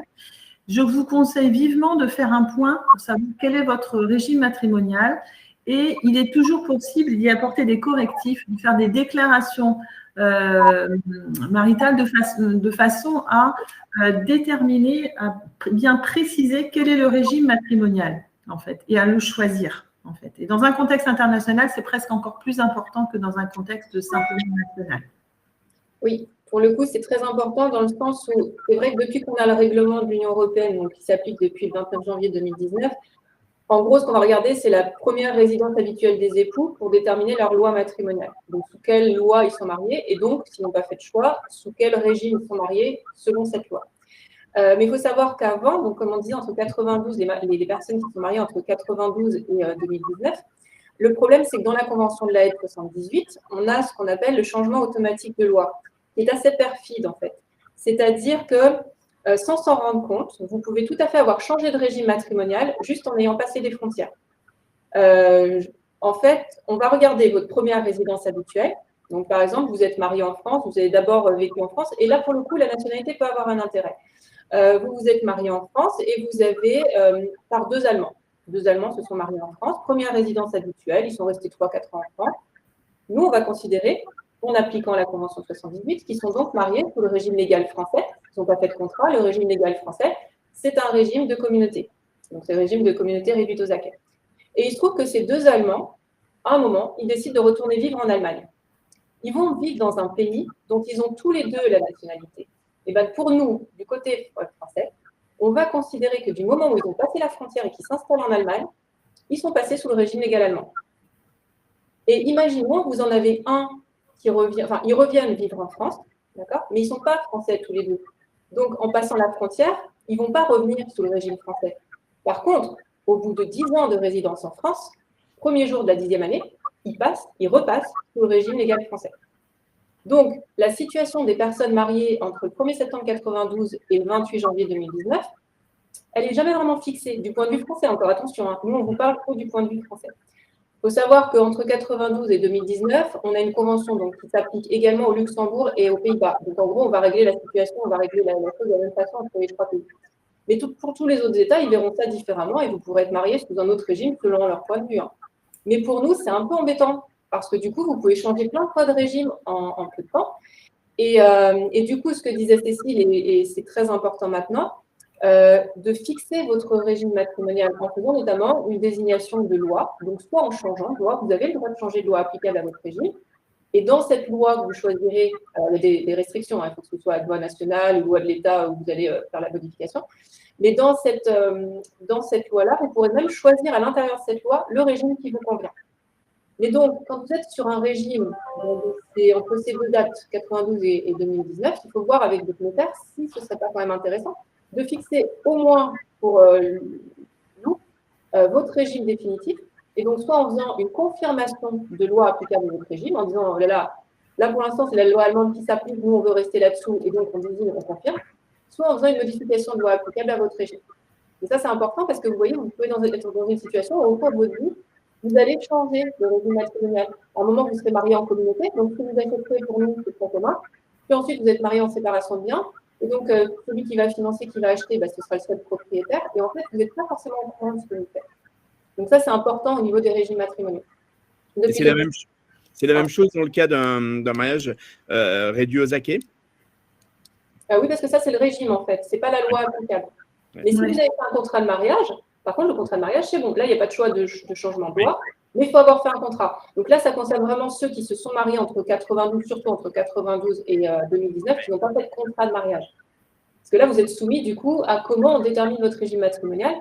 je vous conseille vivement de faire un point pour savoir quel est votre régime matrimonial et il est toujours possible d'y apporter des correctifs, de faire des déclarations maritales de façon à déterminer, à bien préciser quel est le régime matrimonial en fait et à le choisir. En fait. Et dans un contexte international, c'est presque encore plus important que dans un contexte simplement national. Oui, pour le coup, c'est très important dans le sens où c'est vrai que depuis qu'on a le règlement de l'Union européenne, donc qui s'applique depuis le 29 janvier 2019, en gros, ce qu'on va regarder, c'est la première résidence habituelle des époux pour déterminer leur loi matrimoniale. Donc, sous quelle loi ils sont mariés et donc, s'ils n'ont pas fait de choix, sous quel régime ils sont mariés selon cette loi. Mais il faut savoir qu'avant, donc comme on disait, entre 92, les personnes qui sont mariées entre 92 et 2019, le problème, c'est que dans la Convention de La Haye 78, on a ce qu'on appelle le changement automatique de loi, qui est assez perfide en fait. C'est-à-dire que sans s'en rendre compte, vous pouvez tout à fait avoir changé de régime matrimonial juste en ayant passé des frontières. En fait, on va regarder votre première résidence habituelle. Donc, par exemple, vous êtes marié en France, vous avez d'abord vécu en France, et là, pour le coup, la nationalité peut avoir un intérêt. Vous êtes marié en France et vous avez par deux Allemands. Deux Allemands se sont mariés en France. Première résidence habituelle, ils sont restés 3-4 ans en France. Nous, on va considérer, en appliquant la Convention 78, qu'ils sont donc mariés sous le régime légal français. Ils n'ont pas fait de contrat. Le régime légal français, c'est un régime de communauté. Donc, c'est le régime de communauté réduite aux acquis. Et il se trouve que ces deux Allemands, à un moment, ils décident de retourner vivre en Allemagne. Ils vont vivre dans un pays dont ils ont tous les deux la nationalité. Et bien pour nous, du côté français, on va considérer que du moment où ils ont passé la frontière et qu'ils s'installent en Allemagne, ils sont passés sous le régime légal allemand. Et imaginons que vous en avez un qui revient, enfin, ils reviennent vivre en France, d'accord, mais ils ne sont pas français tous les deux. Donc, en passant la frontière, ils ne vont pas revenir sous le régime français. Par contre, au bout de 10 ans de résidence en France, premier jour de la 10e année, ils repassent sous le régime légal français. Donc, la situation des personnes mariées entre le 1er septembre 1992 et le 28 janvier 2019, elle n'est jamais vraiment fixée du point de vue français. Encore attention, hein, nous, on vous parle trop du point de vue français. Il faut savoir qu'entre 1992 et 2019, on a une convention donc, qui s'applique également au Luxembourg et aux Pays-Bas. Donc, en gros, on va régler la situation, on va régler la chose de la même façon entre les trois pays. Mais pour tous les autres États, ils verront ça différemment et vous pourrez être mariés sous un autre régime selon leur point de vue. Hein. Mais pour nous, c'est un peu embêtant. Parce que du coup, vous pouvez changer plein de fois de régime en peu de temps. Et du coup, ce que disait Cécile, et c'est très important maintenant, de fixer votre régime matrimonial en faisant notamment une désignation de loi. Donc, soit en changeant de loi, vous avez le droit de changer de loi applicable à votre régime. Et dans cette loi, vous choisirez des restrictions. Hein, il faut que ce soit la loi nationale ou loi de l'État où vous allez faire la modification. Mais dans cette loi-là, vous pourrez même choisir à l'intérieur de cette loi le régime qui vous convient. Mais donc, quand vous êtes sur un régime, c'est entre ces deux dates, 92 et 2019, il faut voir avec votre notaire si ce ne serait pas quand même intéressant de fixer au moins pour nous votre régime définitif. Et donc, soit en faisant une confirmation de loi applicable à votre régime, en disant, oh là pour l'instant, c'est la loi allemande qui s'applique, nous, on veut rester là-dessous, et donc on désigne, on confirme, soit en faisant une modification de loi applicable à votre régime. Et ça, c'est important parce que vous voyez, vous pouvez être dans une situation où, au cours de votre vie, vous allez changer de régime matrimonial. À un moment, vous serez marié en communauté, donc si vous acceptez pour nous, c'est très commun. Puis ensuite, vous êtes marié en séparation de biens, et donc celui qui va financer, qui va acheter, ce sera le seul propriétaire, et en fait, vous n'êtes pas forcément au courant de ce que vous faites. Donc ça, c'est important au niveau des régimes matrimoniaux. Et c'est la même chose dans le cas d'un mariage réduit aux acquis. Oui, parce que ça, c'est le régime, en fait. Ce n'est pas la loi applicable. Ouais. Mais si vous avez fait un contrat de mariage, par contre, le contrat de mariage, c'est bon. Là, il n'y a pas de choix de changement de loi, mais il faut avoir fait un contrat. Donc là, ça concerne vraiment ceux qui se sont mariés entre 92, surtout entre 92 et 2019, qui n'ont pas fait de contrat de mariage. Parce que là, vous êtes soumis, du coup, à comment on détermine votre régime matrimonial,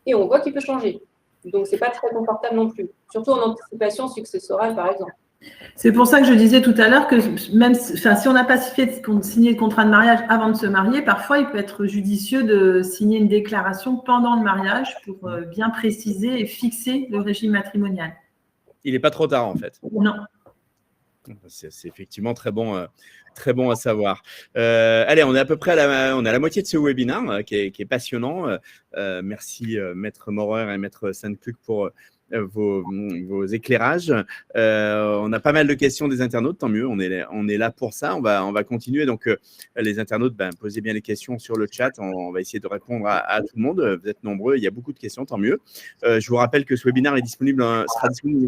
et on voit qu'il peut changer. Donc, ce n'est pas très confortable non plus, surtout en anticipation successorale, par exemple. C'est pour ça que je disais tout à l'heure que même si on n'a pas signé le contrat de mariage avant de se marier, parfois il peut être judicieux de signer une déclaration pendant le mariage pour bien préciser et fixer le régime matrimonial. Il n'est pas trop tard en fait. Non. C'est effectivement très bon à savoir. Allez, on est à peu près on est à la moitié de ce webinaire qui est passionnant. Merci Maître Maurer et Maître Sainte-Cluc pour vos éclairages. On a pas mal de questions des internautes, tant mieux, on est là pour ça. On va continuer. Donc, les internautes, posez bien les questions sur le chat. On va essayer de répondre à tout le monde. Vous êtes nombreux, il y a beaucoup de questions, tant mieux. Je vous rappelle que ce webinaire sera disponible en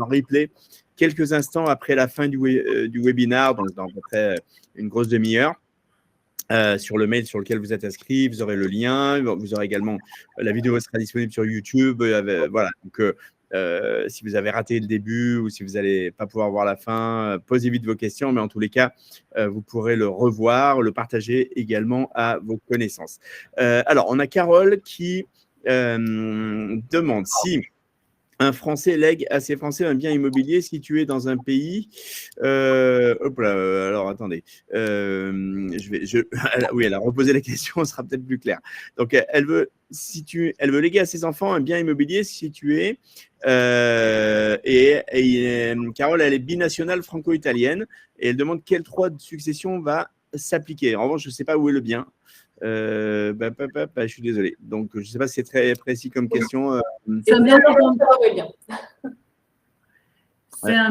replay quelques instants après la fin du webinaire, donc dans à peu près une grosse demi-heure. Sur le mail sur lequel vous êtes inscrit, vous aurez le lien. Vous aurez également la vidéo sera disponible sur YouTube. Voilà. Donc, si vous avez raté le début ou si vous n'allez pas pouvoir voir la fin, posez vite vos questions. Mais en tous les cas, vous pourrez le revoir, le partager également à vos connaissances. Alors, on a Carole qui demande si un Français lègue à ses Français un bien immobilier situé dans un pays. Hop là, alors attendez. Oui, elle a reposé la question, ce sera peut-être plus clair. Donc, elle veut léguer à ses enfants un bien immobilier situé. Carole, elle est binationale franco-italienne et elle demande quel droit de succession va s'appliquer. En revanche, je ne sais pas où est le bien. Je suis désolé. Donc, je ne sais pas si c'est très précis comme question. C'est un bien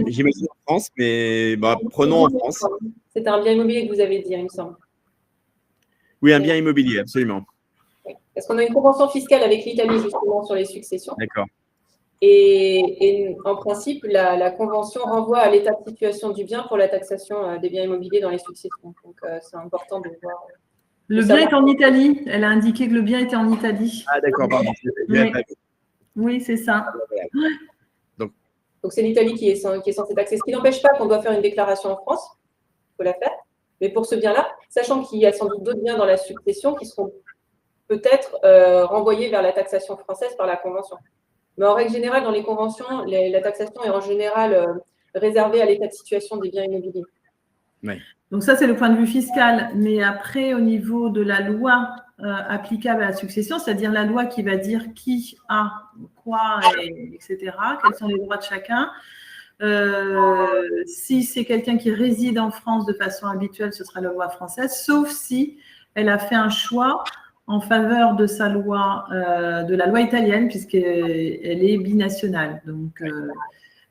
J'imagine en France, mais prenons en France. C'est un bien immobilier que vous avez dit, il me semble. Oui, un bien immobilier, absolument. Parce qu'on a une convention fiscale avec l'Italie, justement, sur les successions. D'accord. Et en principe, la convention renvoie à l'état de situation du bien pour la taxation des biens immobiliers dans les successions. Donc, c'est important de voir. Le bien est en Italie. Elle a indiqué que le bien était en Italie. Ah, d'accord, pardon. Oui, c'est ça. Donc, c'est l'Italie qui est censée taxer. Ce qui n'empêche pas qu'on doit faire une déclaration en France. Il faut la faire. Mais pour ce bien-là, sachant qu'il y a sans doute d'autres biens dans la succession qui seront peut-être renvoyés vers la taxation française par la Convention. Mais en règle générale, dans les conventions, la taxation est en général réservée à l'état de situation des biens immobiliers. Oui. Donc ça, c'est le point de vue fiscal. Mais après, au niveau de la loi applicable à la succession, c'est-à-dire la loi qui va dire qui a quoi, etc., quels sont les droits de chacun. Si c'est quelqu'un qui réside en France de façon habituelle, ce sera la loi française, sauf si elle a fait un choix en faveur de sa loi, de la loi italienne, puisqu'elle est binationale. Donc,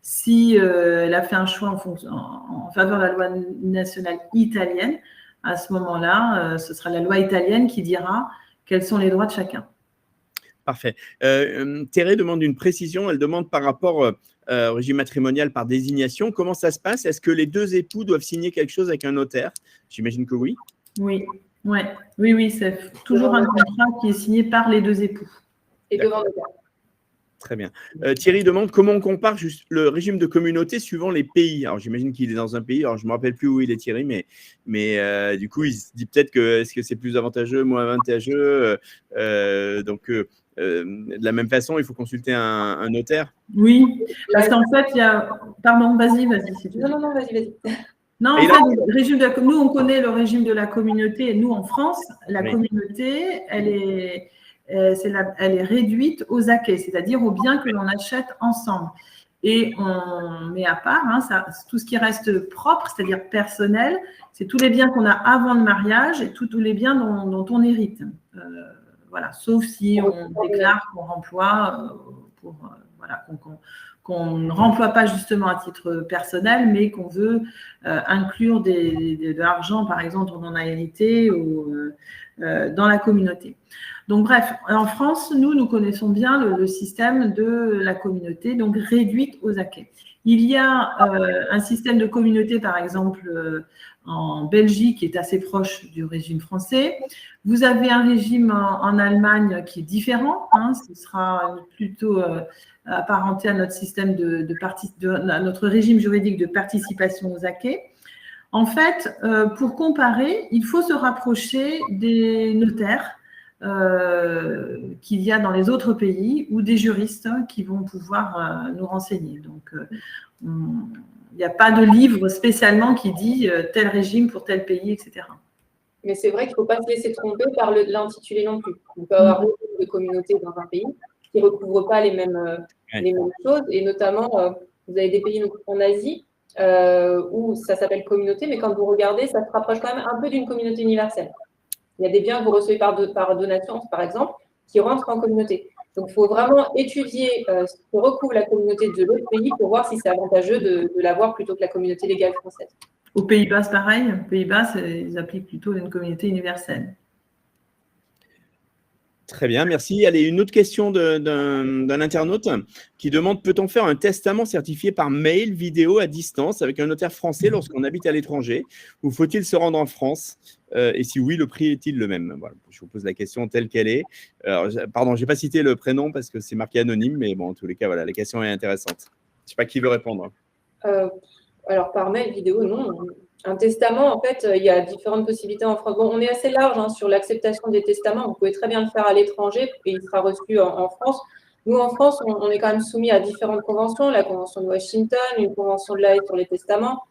si elle a fait un choix en faveur de la loi nationale italienne, à ce moment-là, ce sera la loi italienne qui dira quels sont les droits de chacun. Parfait. Thérèse demande une précision. Elle demande par rapport au régime matrimonial par désignation, comment ça se passe? Est-ce que les deux époux doivent signer quelque chose avec un notaire? J'imagine que oui. Oui, c'est toujours un contrat qui est signé par les deux époux. Et devant le notaire. Très bien. Thierry demande comment on compare juste le régime de communauté suivant les pays. Alors, j'imagine qu'il est dans un pays. Alors, je ne me rappelle plus où il est, Thierry, mais du coup, il se dit peut-être que est-ce que c'est plus avantageux, moins avantageux. De la même façon, il faut consulter un notaire. Oui, parce qu'en fait, il y a… Pardon, vas-y. Non, vas-y. Non, en fait, le régime nous, on connaît le régime de la communauté. Nous, en France, la communauté, elle est réduite aux acquets, c'est-à-dire aux biens que l'on achète ensemble. Et on met à part tout ce qui reste propre, c'est-à-dire personnel, c'est tous les biens qu'on a avant le mariage et tous les biens dont on hérite. Voilà, sauf si on déclare qu'on remploie qu'on ne remploie pas justement à titre personnel, mais qu'on veut inclure de l'argent, par exemple, on en a hérité ou dans la communauté. Donc, bref, en France, nous connaissons bien le système de la communauté, donc réduite aux acquets. Il y a un système de communauté, par exemple, en Belgique, qui est assez proche du régime français. Vous avez un régime en Allemagne qui est différent. Ce sera plutôt apparenté à notre système à notre régime juridique de participation aux acquets. En fait, pour comparer, il faut se rapprocher des notaires qu'il y a dans les autres pays ou des juristes qui vont pouvoir nous renseigner. Donc, il n'y a pas de livre spécialement qui dit tel régime pour tel pays, etc. Mais c'est vrai qu'il ne faut pas se laisser tromper par l'intitulé non plus. On peut avoir beaucoup de communautés dans un pays qui ne recouvrent pas les mêmes choses. Et notamment, vous avez des pays en Asie où ça s'appelle communauté, mais quand vous regardez, ça se rapproche quand même un peu d'une communauté universelle. Il y a des biens que vous recevez par donation, par exemple, qui rentrent en communauté. Donc, il faut vraiment étudier ce que recouvre la communauté de l'autre pays pour voir si c'est avantageux de l'avoir plutôt que la communauté légale française. Aux Pays-Bas, c'est pareil. Aux Pays-Bas, ils appliquent plutôt une communauté universelle. Très bien, merci. Allez, une autre question d'un internaute qui demande: peut-on faire un testament certifié par mail, vidéo, à distance avec un notaire français lorsqu'on habite à l'étranger, ou faut-il se rendre en France? Et si oui, le prix est-il le même? Voilà, je vous pose la question telle qu'elle est. Alors, pardon, je n'ai pas cité le prénom parce que c'est marqué anonyme, mais bon, en tous les cas, voilà, la question est intéressante. Je ne sais pas qui veut répondre. Alors, par mail, vidéo, non. Un testament, en fait, il y a différentes possibilités en France. Bon, on est assez large sur l'acceptation des testaments. Vous pouvez très bien le faire à l'étranger et il sera reçu en France. Nous, en France, on est quand même soumis à différentes conventions. La convention de Washington, une convention de La Haye sur les testaments.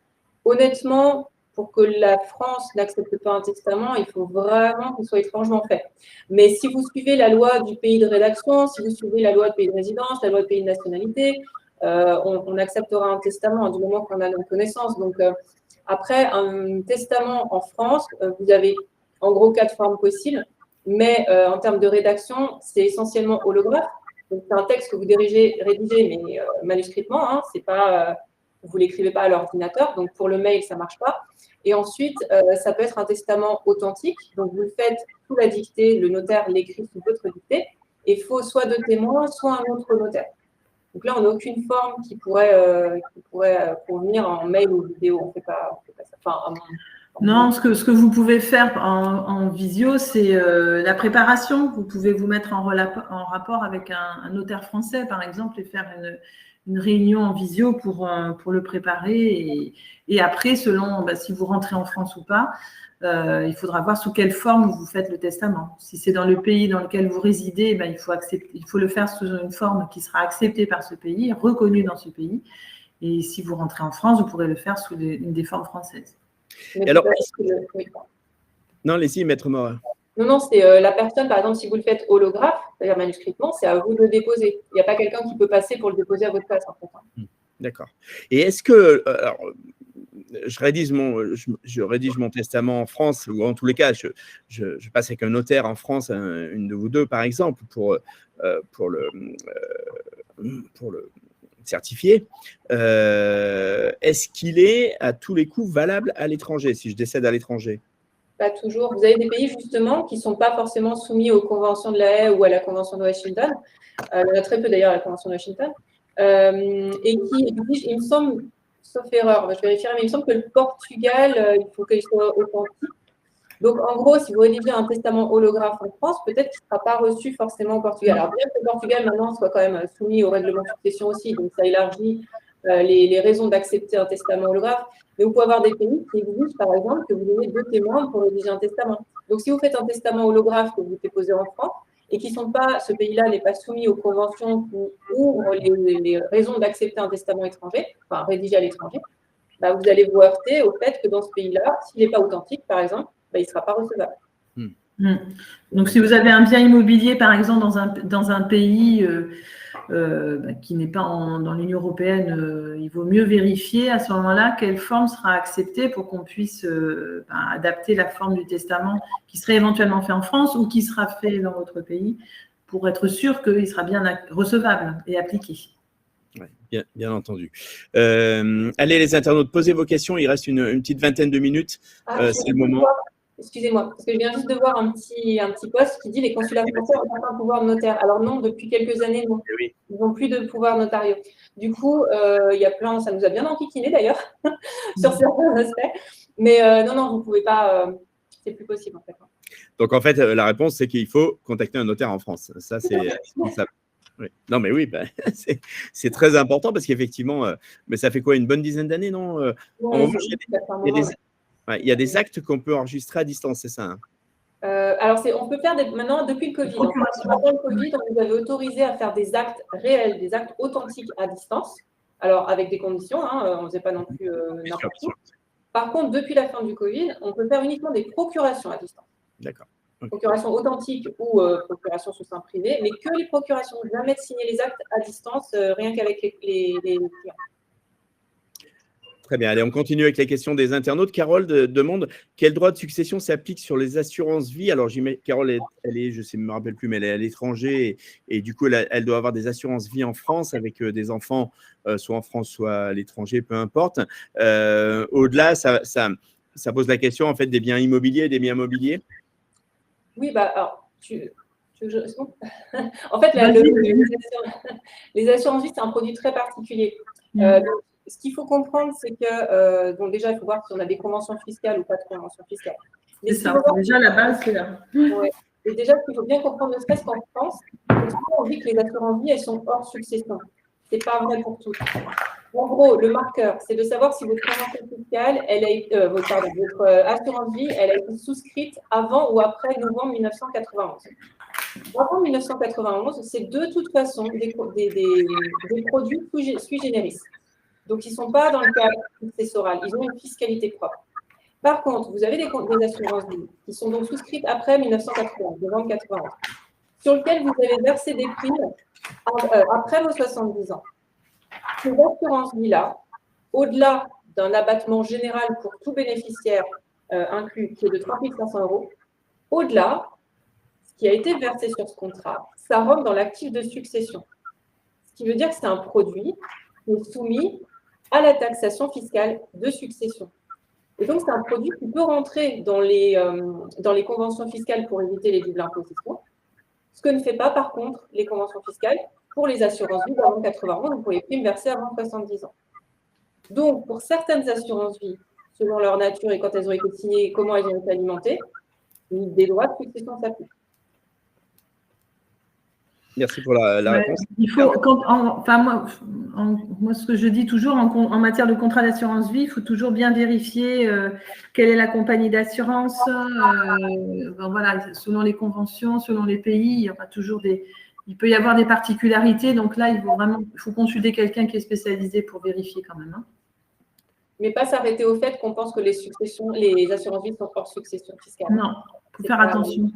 Honnêtement, pour que la France n'accepte pas un testament, il faut vraiment qu'il soit étrangement fait. Mais si vous suivez la loi du pays de rédaction, si vous suivez la loi de pays de résidence, la loi de pays de nationalité, on acceptera un testament du moment qu'on a notre connaissance. Donc, après, un testament en France, vous avez en gros 4 formes possibles, mais en termes de rédaction, c'est essentiellement holographe. Donc, c'est un texte que vous rédigez, mais manuscritement, c'est pas, vous ne l'écrivez pas à l'ordinateur, donc pour le mail, ça ne marche pas. Et ensuite, ça peut être un testament authentique, donc vous le faites sous la dictée, le notaire l'écrit sous votre dictée, et il faut soit 2 témoins, soit un autre notaire. Donc là, on n'a aucune forme qui pourrait convenir en mail ou vidéo. On fait pas ça. Enfin, non, ce que vous pouvez faire en visio, c'est la préparation. Vous pouvez vous mettre en rapport avec un notaire français, par exemple, et faire une réunion en visio pour le préparer. Et après, selon si vous rentrez en France ou pas, il faudra voir sous quelle forme vous faites le testament. Si c'est dans le pays dans lequel vous résidez, il faut le faire sous une forme qui sera acceptée par ce pays, reconnue dans ce pays. Et si vous rentrez en France, vous pourrez le faire sous une des formes françaises. Et alors, non, laissez Maître Morin. Non, c'est la personne, par exemple, si vous le faites holographe, c'est-à-dire manuscritement, c'est à vous de le déposer. Il n'y a pas quelqu'un qui peut passer pour le déposer à votre place, en fait. D'accord. Et est-ce que, alors, je rédige mon testament en France, ou en tous les cas, je passe avec un notaire en France, une de vous deux, par exemple, pour le certifié. Est-ce qu'il est à tous les coups valable à l'étranger, si je décède à l'étranger? Pas toujours. Vous avez des pays, justement, qui ne sont pas forcément soumis aux conventions de La Haye ou à la convention de Washington. Il y en a très peu, d'ailleurs, à la convention de Washington. Et qui exigent, il me semble, sauf erreur, je vérifierai, mais il me semble que le Portugal, il faut qu'il soit authentique. Donc, en gros, si vous rédigez un testament holographe en France, peut-être qu'il ne sera pas reçu forcément au Portugal. Alors, bien que le Portugal, maintenant, soit quand même soumis au règlement de succession aussi, donc ça élargit les raisons d'accepter un testament holographe. Mais vous pouvez avoir des pays qui exigent, par exemple, que vous ayez 2 témoins pour rédiger un testament. Donc, si vous faites un testament holographe que vous déposez en France et ce pays-là n'est pas soumis aux conventions ou les raisons d'accepter un testament étranger, enfin rédigé à l'étranger, vous allez vous heurter au fait que dans ce pays-là, s'il n'est pas authentique, par exemple, il ne sera pas recevable. Donc, si vous avez un bien immobilier, par exemple, dans un pays qui n'est pas dans l'Union européenne, il vaut mieux vérifier à ce moment-là quelle forme sera acceptée pour qu'on puisse adapter la forme du testament qui serait éventuellement fait en France ou qui sera fait dans votre pays pour être sûr qu'il sera bien recevable et appliqué. Ouais, bien entendu. Allez, les internautes, posez vos questions. Il reste une petite vingtaine de minutes. C'est le moment. Excusez-moi, parce que je viens juste de voir un petit post qui dit les consulats français ont un pouvoir notaire. Alors non, depuis quelques années, non. Oui. Ils n'ont plus de pouvoir notariaux. Du coup, il y a plein, ça nous a bien enquiquiné d'ailleurs, sur certains aspects. Mais non, vous ne pouvez pas, c'est plus possible en fait. Donc en fait, la réponse, c'est qu'il faut contacter un notaire en France. Ça, c'est indispensable. Oui. Non, mais oui, c'est très important parce qu'effectivement, mais ça fait quoi, une bonne dizaine d'années, non? En revanche, il y a des actes qu'on peut enregistrer à distance, c'est ça, hein? Alors, on peut faire maintenant, depuis le Covid, avant le Covid, on nous avait autorisé à faire des actes réels, des actes authentiques à distance. Alors, avec des conditions, on ne faisait pas non plus n'importe où. Par contre, depuis la fin du Covid, on peut faire uniquement des procurations à distance. D'accord. Okay. Procuration authentique ou procuration sous seing privé, mais que les procurations, jamais de signer les actes à distance, rien qu'avec les clients. Très bien. Allez, on continue avec la question des internautes. Carole demande quel droit de succession s'applique sur les assurances vie. Alors, Carole, elle est, je ne me rappelle plus, mais elle est à l'étranger et du coup, elle doit avoir des assurances vie en France avec des enfants, soit en France, soit à l'étranger, peu importe. Au-delà, ça pose la question en fait des biens immobiliers, des biens mobiliers. Oui, alors, en fait, les assurances vie, c'est un produit très particulier. Ce qu'il faut comprendre, c'est que, donc déjà, il faut voir si on a des conventions fiscales ou pas de conventions fiscales. C'est ça, déjà la base, c'est là. Ouais. Et déjà, ce qu'il faut bien comprendre, ne serait-ce qu'en France, on dit que les assurances vie, elles sont hors succession. Ce n'est pas vrai pour toutes. En gros, le marqueur, c'est de savoir si votre convention fiscale, votre assurance vie, elle a été souscrite avant ou après novembre 1991. Avant 1991, c'est de toute façon des produits sui generis. Donc, ils ne sont pas dans le cadre successoral, ils ont une fiscalité propre. Par contre, vous avez des assurances vie qui sont donc souscrites après 1991, novembre 1991, sur lesquelles vous avez versé des primes après vos 70 ans. Ces assurances vie-là, au-delà d'un abattement général pour tout bénéficiaire inclus, qui est de 3 500 €, au-delà, ce qui a été versé sur ce contrat, ça rentre dans l'actif de succession. Ce qui veut dire que c'est un produit qui est soumis à la taxation fiscale de succession. Et donc, c'est un produit qui peut rentrer dans les conventions fiscales pour éviter les doubles impositions, ce que ne fait pas, par contre, les conventions fiscales pour les assurances vie avant 80 ans, donc pour les primes versées avant 70 ans. Donc, pour certaines assurances vie, selon leur nature et quand elles ont été signées, comment elles ont été alimentées, des droits de succession s'appliquent. Merci pour la réponse. Il faut, moi, ce que je dis toujours en matière de contrat d'assurance vie, il faut toujours bien vérifier quelle est la compagnie d'assurance. Voilà, selon les conventions, selon les pays, il y aura toujours il peut y avoir des particularités. Donc là, il faut consulter quelqu'un qui est spécialisé pour vérifier quand même. Mais pas s'arrêter au fait qu'on pense que les assurances vie sont hors succession fiscale. Non, il faut faire attention.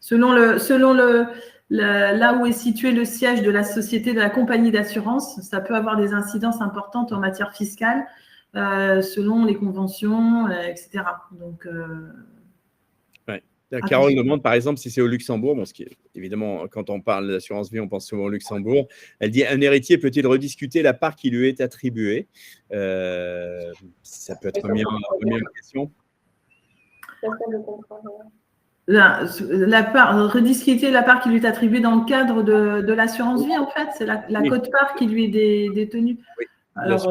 Selon là où est situé le siège de la société, de la compagnie d'assurance, ça peut avoir des incidences importantes en matière fiscale, selon les conventions, etc. Donc, Carole demande, par exemple, si c'est au Luxembourg, ce qui est, évidemment, quand on parle d'assurance vie, on pense souvent au Luxembourg. Elle dit, un héritier peut-il rediscuter la part qui lui est attribuée? Ça peut être remis en question. Rediscuter la part qui lui est attribuée dans le cadre de l'assurance vie, en fait, c'est la quote-part qui lui est détenue. Oui. Alors,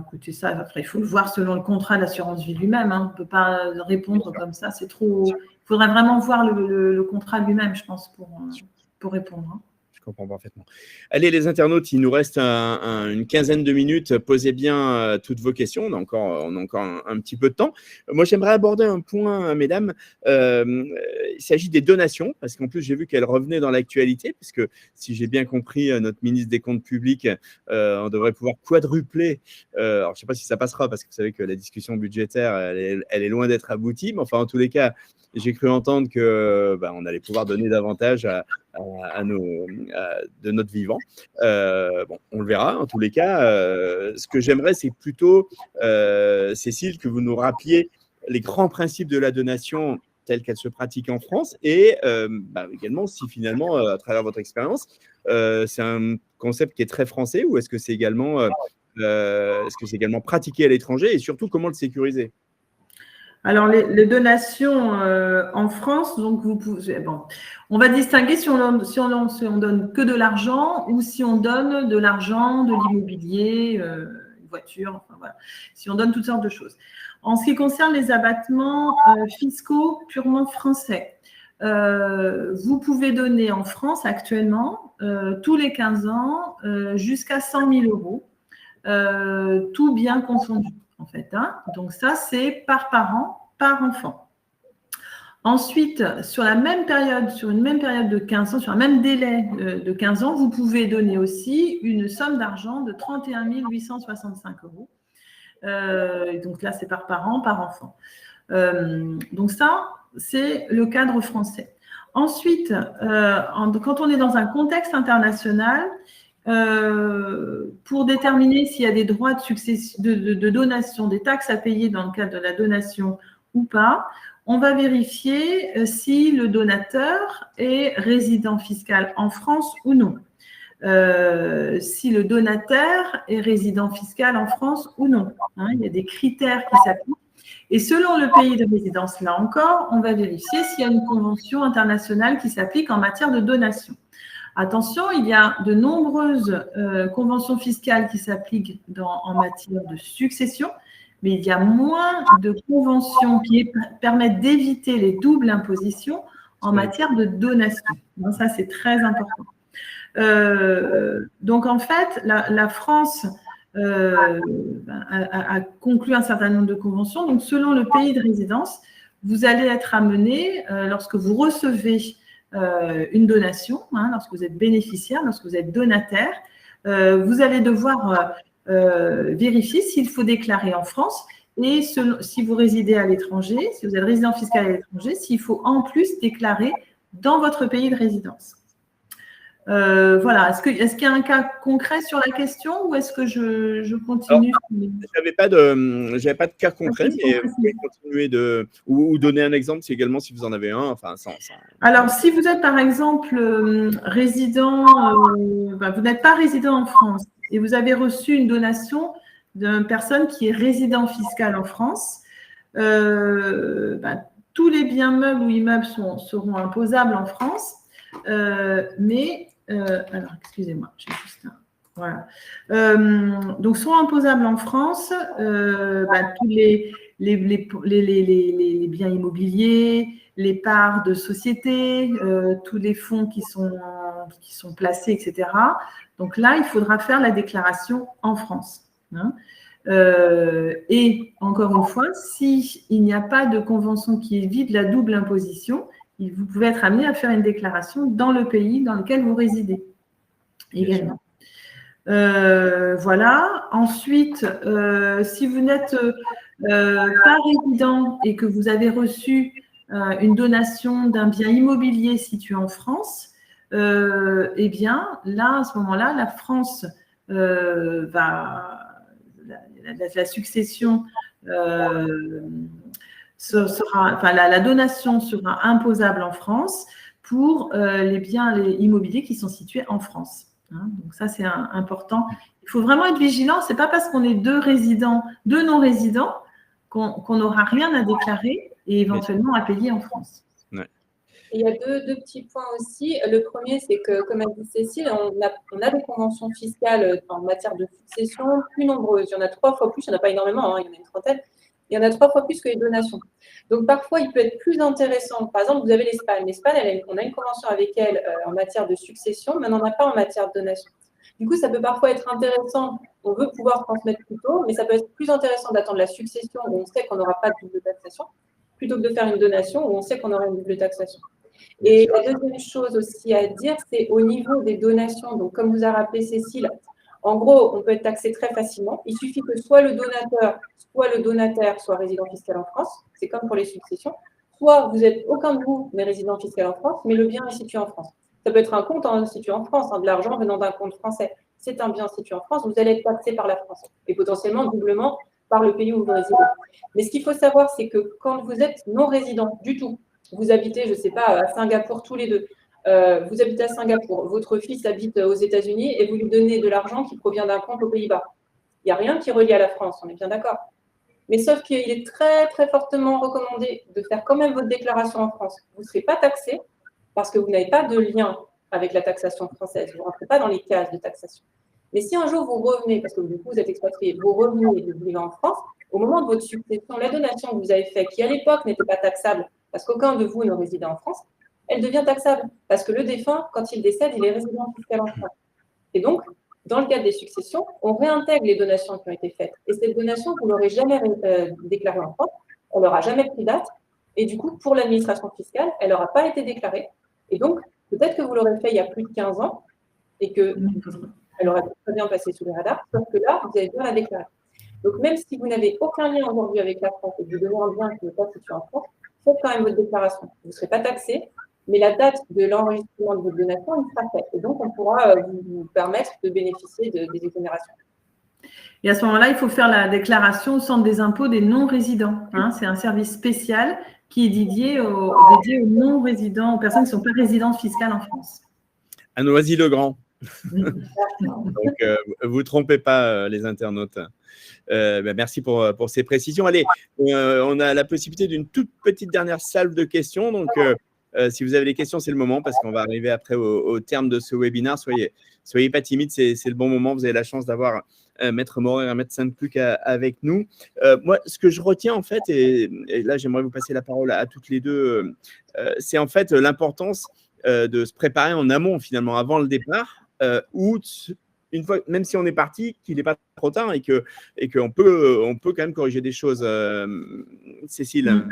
écoutez, ça, après, il faut le voir selon le contrat d'assurance vie lui-même. On ne peut pas répondre comme ça, c'est trop. Il faudrait vraiment voir le contrat lui-même, je pense, pour répondre. Je comprends parfaitement. Allez, les internautes, il nous reste une quinzaine de minutes. Posez bien toutes vos questions. On a encore un petit peu de temps. Moi, j'aimerais aborder un point, mesdames. Il s'agit des donations, parce qu'en plus, j'ai vu qu'elles revenaient dans l'actualité, puisque si j'ai bien compris, notre ministre des Comptes publics, on devrait pouvoir quadrupler. Alors, je ne sais pas si ça passera, parce que vous savez que la discussion budgétaire, elle est loin d'être aboutie. Mais enfin, en tous les cas, j'ai cru entendre qu'on allait pouvoir donner davantage de notre vivant. On le verra. En tous les cas, ce que j'aimerais, c'est plutôt, Cécile, que vous nous rappeliez les grands principes de la donation telle qu'elle se pratique en France et également si finalement, à travers votre expérience, c'est un concept qui est très français ou est-ce que c'est également pratiqué à l'étranger et surtout comment le sécuriser? Alors, les donations en France, donc on va distinguer si on donne que de l'argent ou si on donne de l'argent, de l'immobilier, une voiture, enfin voilà, si on donne toutes sortes de choses. En ce qui concerne les abattements fiscaux purement français, vous pouvez donner en France actuellement tous les 15 ans jusqu'à 100 000 €, tout bien confondu. En fait, Donc ça, c'est par parent, par enfant. Ensuite, sur une même période de 15 ans, sur un même délai de 15 ans, vous pouvez donner aussi une somme d'argent de 31 865 €. Donc là, c'est par parent, par enfant. Donc ça, c'est le cadre français. Ensuite, quand on est dans un contexte international, pour déterminer s'il y a des droits de donation, des taxes à payer dans le cadre de la donation ou pas, on va vérifier si le donateur est résident fiscal en France ou non. Si le donataire est résident fiscal en France ou non. Il y a des critères qui s'appliquent. Et selon le pays de résidence, là encore, on va vérifier s'il y a une convention internationale qui s'applique en matière de donation. Attention, il y a de nombreuses conventions fiscales qui s'appliquent en matière de succession, mais il y a moins de conventions qui permettent d'éviter les doubles impositions en matière de donation. Donc ça, c'est très important. Donc, en fait, la France a conclu un certain nombre de conventions. Donc, selon le pays de résidence, vous allez être amené, lorsque vous recevez une donation, lorsque vous êtes bénéficiaire, lorsque vous êtes donataire, vous allez devoir vérifier s'il faut déclarer en France et si vous résidez à l'étranger, si vous êtes résident fiscal à l'étranger, s'il faut en plus déclarer dans votre pays de résidence. Voilà. Est-ce qu'il y a un cas concret sur la question ou est-ce que je continue? J'avais pas de cas concret, mais vous pouvez continuer ou donner un exemple également si vous en avez un. Enfin, Alors, si vous êtes par exemple résident, vous n'êtes pas résident en France et vous avez reçu une donation d'une personne qui est résident fiscal en France, tous les biens meubles ou immeubles seront imposables en France, mais alors, excusez-moi, j'ai juste un. Voilà. Donc, sont imposables en France tous les biens immobiliers, les parts de société, tous les fonds qui sont placés, etc. Donc là, il faudra faire la déclaration en France. Et encore une fois, s'il n'y a pas de convention qui évite la double imposition, vous pouvez être amené à faire une déclaration dans le pays dans lequel vous résidez également. Voilà. Ensuite, si vous n'êtes pas résident et que vous avez reçu une donation d'un bien immobilier situé en France, eh bien, là, à ce moment-là, la France la succession la donation sera imposable en France pour les biens immobiliers qui sont situés en France. Donc ça, c'est important. Il faut vraiment être vigilant. Ce n'est pas parce qu'on est deux non-résidents qu'on n'aura rien à déclarer et éventuellement à payer en France. Et il y a deux petits points aussi. Le premier, c'est que, comme a dit Cécile, on a des conventions fiscales en matière de succession plus nombreuses. Il y en a 3 fois plus, il n'y en a pas énormément, il y en a une trentaine. Il y en a 3 fois plus que les donations. Donc, parfois, il peut être plus intéressant. Par exemple, vous avez l'Espagne. L'Espagne, on a une convention avec elle en matière de succession, mais on n'en a pas en matière de donation. Du coup, ça peut parfois être intéressant. On veut pouvoir transmettre plus tôt, mais ça peut être plus intéressant d'attendre la succession où on sait qu'on n'aura pas de double taxation, plutôt que de faire une donation où on sait qu'on aura une double taxation. Et la deuxième chose aussi à dire, c'est au niveau des donations. Donc, comme vous a rappelé Cécile, en gros, on peut être taxé très facilement. Il suffit que soit le donateur, soit le donataire soit résident fiscal en France. C'est comme pour les successions. Soit vous êtes aucun de vous, mais résident fiscal en France, mais le bien est situé en France. Ça peut être un compte situé en France, de l'argent venant d'un compte français. C'est un bien situé en France, vous allez être taxé par la France et potentiellement doublement par le pays où vous résidez. Mais ce qu'il faut savoir, c'est que quand vous êtes non résident du tout, vous habitez, je ne sais pas, à Singapour tous les deux, vous habitez à Singapour, votre fils habite aux États-Unis et vous lui donnez de l'argent qui provient d'un compte aux Pays-Bas. Il n'y a rien qui relie à la France, on est bien d'accord. Mais sauf qu'il est très, très fortement recommandé de faire quand même votre déclaration en France. Vous ne serez pas taxé parce que vous n'avez pas de lien avec la taxation française. Vous ne rentrez pas dans les cases de taxation. Mais si un jour vous revenez, parce que du coup vous êtes expatrié, vous revenez et vous vivez en France, au moment de votre succession, la donation que vous avez faite, qui à l'époque n'était pas taxable, parce qu'aucun de vous ne résidait en France, elle devient taxable. Parce que le défunt, quand il décède, il est résident fiscal en France. Et donc, dans le cadre des successions, on réintègre les donations qui ont été faites. Et cette donation, vous ne l'aurez jamais déclarée en France, on n'aura jamais pris date, Et du coup, pour l'administration fiscale, elle n'aura pas été déclarée. Et donc, peut-être que vous l'aurez fait il y a plus de 15 ans et qu'elle aurait très bien passé sous les radars, sauf que là, vous avez bien la déclarer. Donc, même si vous n'avez aucun lien aujourd'hui avec la France et que vous donnez un bien qui n'est pas situé en France, faites quand même votre déclaration. Vous ne serez pas taxé, mais la date de l'enregistrement de votre donation, elle sera faite. Et donc, on pourra vous permettre de bénéficier des exonérations. Et à ce moment-là, il faut faire la déclaration au centre des impôts des non-résidents. Hein. C'est un service spécial qui est dédié aux non-résidents, aux personnes qui ne sont pas résidentes fiscales en France. À Noisy-le-Grand. Donc, vous ne trompez pas les internautes. Merci pour ces précisions. Allez, on a la possibilité d'une toute petite dernière salve de questions. Donc, si vous avez des questions, c'est le moment parce qu'on va arriver après au terme de ce webinaire. Soyez pas timides, c'est le bon moment. Vous avez la chance d'avoir Maître Moreau et Maître Sainte-Pluc avec nous. Moi, ce que je retiens en fait, et là, j'aimerais vous passer la parole à toutes les deux, c'est en fait l'importance de se préparer en amont finalement, avant le départ, ou une fois, même si on est parti, qu'il n'est pas trop tard et qu'on peut quand même corriger des choses. Cécile.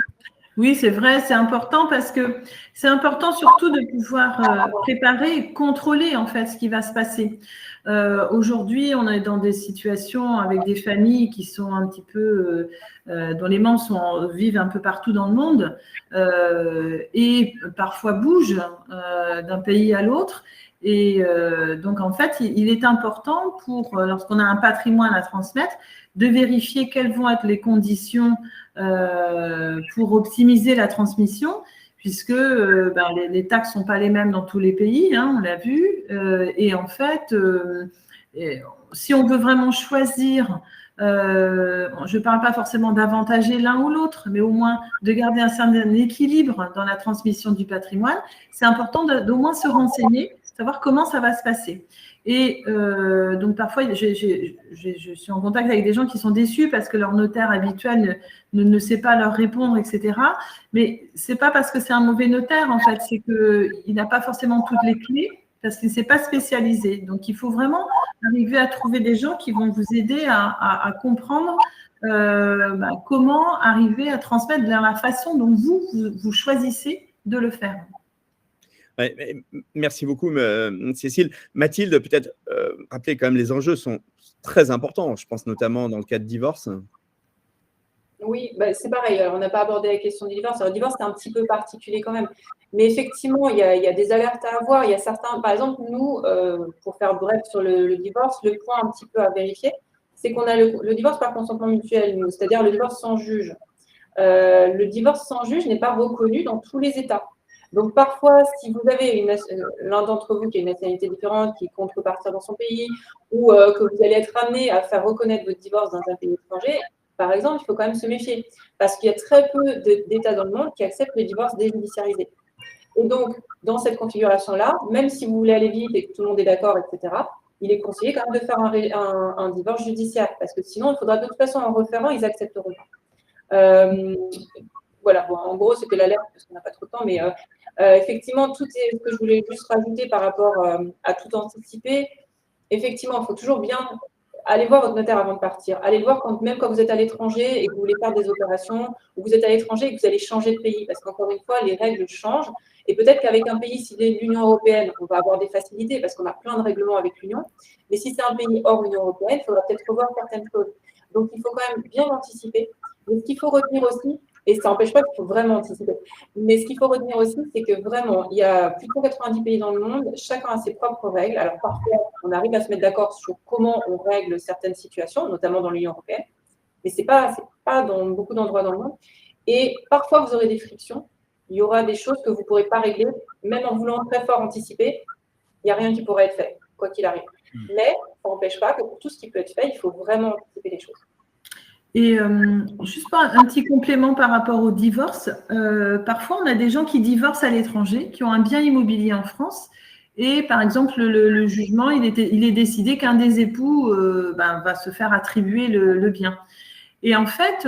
Oui, c'est vrai, c'est important parce que c'est important surtout de pouvoir préparer et contrôler en fait ce qui va se passer. Aujourd'hui, on est dans des situations avec des familles qui sont un petit peu, dont les membres vivent un peu partout dans le monde et parfois bougent d'un pays à l'autre. Et donc, en fait, il est important lorsqu'on a un patrimoine à transmettre, de vérifier quelles vont être les conditions pour optimiser la transmission, puisque les taxes ne sont pas les mêmes dans tous les pays, hein, on l'a vu. Et en fait, si on veut vraiment choisir, je ne parle pas forcément d'avantager l'un ou l'autre, mais au moins de garder un certain équilibre dans la transmission du patrimoine, c'est important d'au moins se renseigner, savoir comment ça va se passer. Et donc, parfois, je suis en contact avec des gens qui sont déçus parce que leur notaire habituel ne sait pas leur répondre, etc. Mais ce n'est pas parce que c'est un mauvais notaire, en fait, c'est qu'il n'a pas forcément toutes les clés parce qu'il ne s'est pas spécialisé. Donc, il faut vraiment arriver à trouver des gens qui vont vous aider à comprendre comment arriver à transmettre de la façon dont vous choisissez de le faire. Ouais, merci beaucoup, Cécile. Mathilde, peut-être rappeler quand même les enjeux sont très importants. Je pense notamment dans le cas de divorce. Oui, c'est pareil. Alors, on n'a pas abordé la question du divorce. Alors, le divorce, c'est un petit peu particulier quand même. Mais effectivement, il y a des alertes à avoir. Il y a certains, par exemple, nous, pour faire bref sur le divorce, le point un petit peu à vérifier, c'est qu'on a le divorce par consentement mutuel, c'est-à-dire le divorce sans juge. Le divorce sans juge n'est pas reconnu dans tous les États. Donc, parfois, si vous avez l'un d'entre vous qui a une nationalité différente, qui compte repartir dans son pays, ou que vous allez être amené à faire reconnaître votre divorce dans un pays étranger, par exemple, il faut quand même se méfier. Parce qu'il y a très peu d'États dans le monde qui acceptent le divorce déjudiciarisé. Et donc, dans cette configuration-là, même si vous voulez aller vite et que tout le monde est d'accord, etc., il est conseillé quand même de faire un divorce judiciaire. Parce que sinon, il faudra de toute façon en refaire un, ils accepteront pas. Voilà, bon, en gros, c'était l'alerte parce qu'on n'a pas trop de temps, mais effectivement, tout est ce que je voulais juste rajouter par rapport à tout anticiper. Effectivement, il faut toujours bien aller voir votre notaire avant de partir. Allez le voir même quand vous êtes à l'étranger et que vous voulez faire des opérations, ou vous êtes à l'étranger et que vous allez changer de pays, parce qu'encore une fois, les règles changent. Et peut-être qu'avec un pays, s'il est de l'Union européenne, on va avoir des facilités parce qu'on a plein de règlements avec l'Union. Mais si c'est un pays hors Union européenne, il faudra peut-être revoir certaines choses. Donc, il faut quand même bien anticiper. Mais ce qu'il faut retenir aussi, et ça n'empêche pas qu'il faut vraiment anticiper. Mais ce qu'il faut retenir aussi, c'est que vraiment, il y a plus de 90 pays dans le monde, chacun a ses propres règles. Alors parfois, on arrive à se mettre d'accord sur comment on règle certaines situations, notamment dans l'Union européenne, mais ce n'est pas dans beaucoup d'endroits dans le monde. Et parfois, vous aurez des frictions. Il y aura des choses que vous ne pourrez pas régler, même en voulant très fort anticiper, il n'y a rien qui pourra être fait, quoi qu'il arrive. Mais ça n'empêche pas que pour tout ce qui peut être fait, il faut vraiment anticiper les choses. Et juste un petit complément par rapport au divorce. Parfois, on a des gens qui divorcent à l'étranger, qui ont un bien immobilier en France. Et par exemple, le jugement, il est décidé qu'un des époux va se faire attribuer le bien. Et en fait,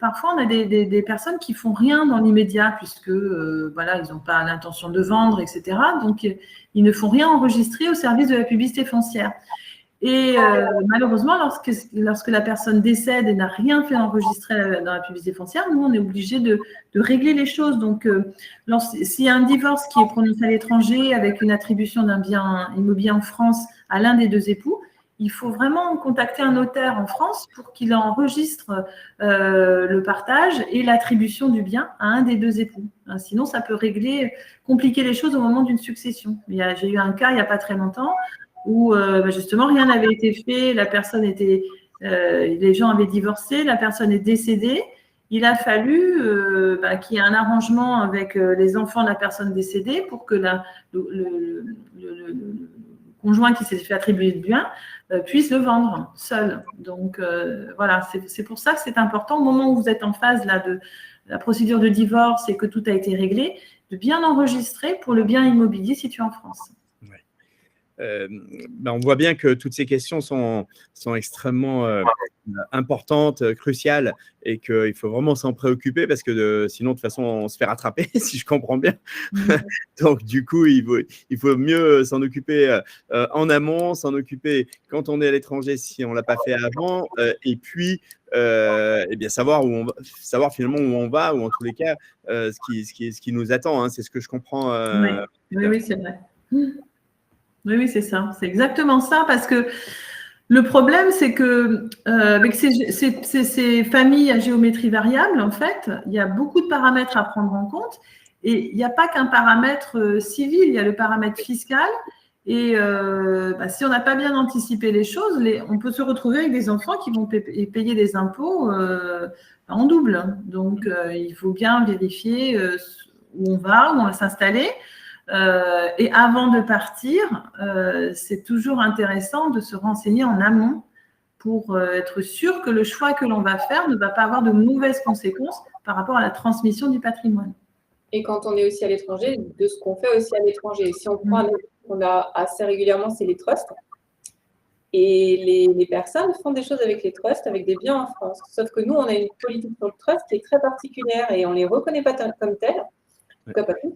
parfois, on a des personnes qui font rien dans l'immédiat puisque ils n'ont pas l'intention de vendre, etc. Donc, ils ne font rien enregistrer au service de la publicité foncière. Et malheureusement, lorsque la personne décède et n'a rien fait enregistrer dans la publicité foncière, nous, on est obligé de régler les choses. Donc, s'il y a un divorce qui est prononcé à l'étranger avec une attribution d'un bien immobilier en France à l'un des deux époux, il faut vraiment contacter un notaire en France pour qu'il enregistre le partage et l'attribution du bien à un des deux époux. Sinon, ça peut compliquer les choses au moment d'une succession. J'ai eu un cas il n'y a pas très longtemps où justement rien n'avait été fait, les gens avaient divorcé, la personne est décédée. Il a fallu qu'il y ait un arrangement avec les enfants de la personne décédée pour que le conjoint qui s'est fait attribuer le bien puisse le vendre seul. Donc, voilà, c'est pour ça que c'est important, au moment où vous êtes en phase là, de la procédure de divorce et que tout a été réglé, de bien enregistrer pour le bien immobilier situé en France. On voit bien que toutes ces questions sont extrêmement importantes, cruciales, et qu'il faut vraiment s'en préoccuper parce que sinon, de toute façon, on se fait rattraper, si je comprends bien. Donc, du coup, il faut mieux s'en occuper en amont, s'en occuper quand on est à l'étranger si on ne l'a pas fait avant, et puis bien savoir finalement où on va, ou en tous les cas, ce qui nous attend. Hein, c'est ce que je comprends. Oui, c'est vrai. Oui, c'est ça. C'est exactement ça, parce que le problème, c'est que avec ces familles à géométrie variable, en fait, il y a beaucoup de paramètres à prendre en compte. Et il n'y a pas qu'un paramètre civil, il y a le paramètre fiscal. Et si on n'a pas bien anticipé les choses, on peut se retrouver avec des enfants qui vont payer des impôts en double. Donc, il faut bien vérifier où on va s'installer. Et avant de partir, c'est toujours intéressant de se renseigner en amont pour être sûr que le choix que l'on va faire ne va pas avoir de mauvaises conséquences par rapport à la transmission du patrimoine. Et quand on est aussi à l'étranger, de ce qu'on fait aussi à l'étranger. Si on prend un exemple qu'on a assez régulièrement, c'est les trusts. Et les personnes font des choses avec les trusts, avec des biens en France. Sauf que nous, on a une politique sur le trust qui est très particulière et on ne les reconnaît pas comme telles. En tout cas, pas tous.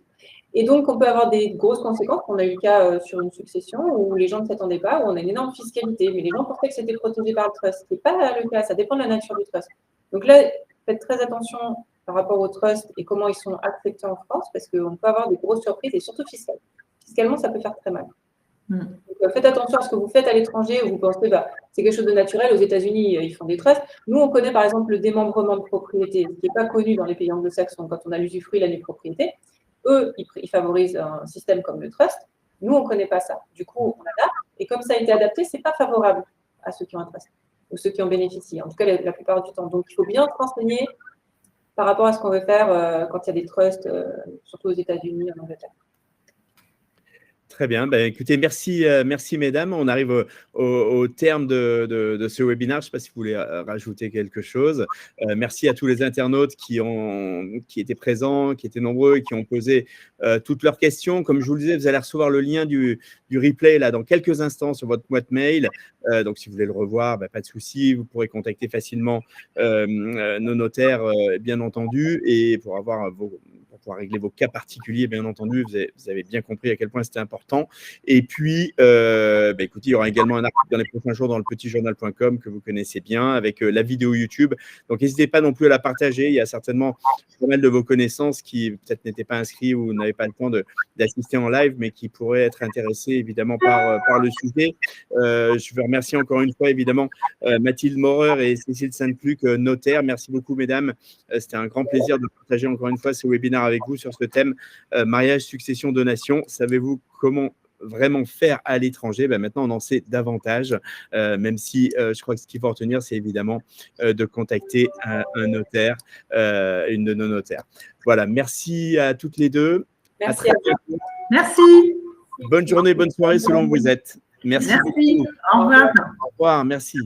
Et donc, on peut avoir des grosses conséquences. On a eu le cas sur une succession où les gens ne s'attendaient pas, où on a une énorme fiscalité. Mais les gens pensaient que c'était protégé par le trust. Ce n'est pas le cas. Ça dépend de la nature du trust. Donc là, faites très attention par rapport au trust et comment ils sont acceptés en France, parce qu'on peut avoir des grosses surprises, et surtout fiscales. Fiscalement, ça peut faire très mal. Donc, faites attention à ce que vous faites à l'étranger, où vous pensez c'est quelque chose de naturel. Aux États-Unis, ils font des trusts. Nous, on connaît par exemple le démembrement de propriété, ce qui n'est pas connu dans les pays anglo-saxons quand on a l'usufruit, la nue-propriété. Eux, ils favorisent un système comme le trust. Nous, on ne connaît pas ça. Du coup, on adapte. Et comme ça a été adapté, ce n'est pas favorable à ceux qui ont un trust ou ceux qui en bénéficient. En tout cas, la plupart du temps. Donc, il faut bien se renseigner par rapport à ce qu'on veut faire quand il y a des trusts, surtout aux États-Unis, en Angleterre. Très bien. Écoutez, merci mesdames. On arrive au terme de ce webinaire. Je ne sais pas si vous voulez rajouter quelque chose. Merci à tous les internautes qui étaient présents, qui étaient nombreux et qui ont posé toutes leurs questions. Comme je vous le disais, vous allez recevoir le lien du replay là, dans quelques instants sur votre boîte mail. Donc, si vous voulez le revoir, pas de souci. Vous pourrez contacter facilement nos notaires, bien entendu, et pour pouvoir régler vos cas particuliers, bien entendu. Vous avez bien compris à quel point c'était important. Et puis, écoutez, il y aura également un article dans les prochains jours dans le petitjournal.com que vous connaissez bien, avec la vidéo YouTube. Donc, n'hésitez pas non plus à la partager. Il y a certainement pas mal de vos connaissances qui peut-être n'étaient pas inscrits ou n'avaient pas le temps d'assister en live, mais qui pourraient être intéressés évidemment par le sujet. Je veux remercier encore une fois évidemment Mathilde Maurer et Cécile Sainte-Pluc, notaire. Merci beaucoup, mesdames. C'était un grand plaisir de partager encore une fois ce webinaire avec vous sur ce thème mariage, succession, donation. Savez-vous comment vraiment faire à l'étranger? Maintenant, on en sait davantage, même si je crois que ce qu'il faut retenir, c'est évidemment de contacter un notaire, une de nos notaires. Voilà, merci à toutes les deux. Merci à vous. Merci. Bonne journée, bonne soirée selon où vous êtes. Merci. Merci. Au revoir. Au revoir, merci.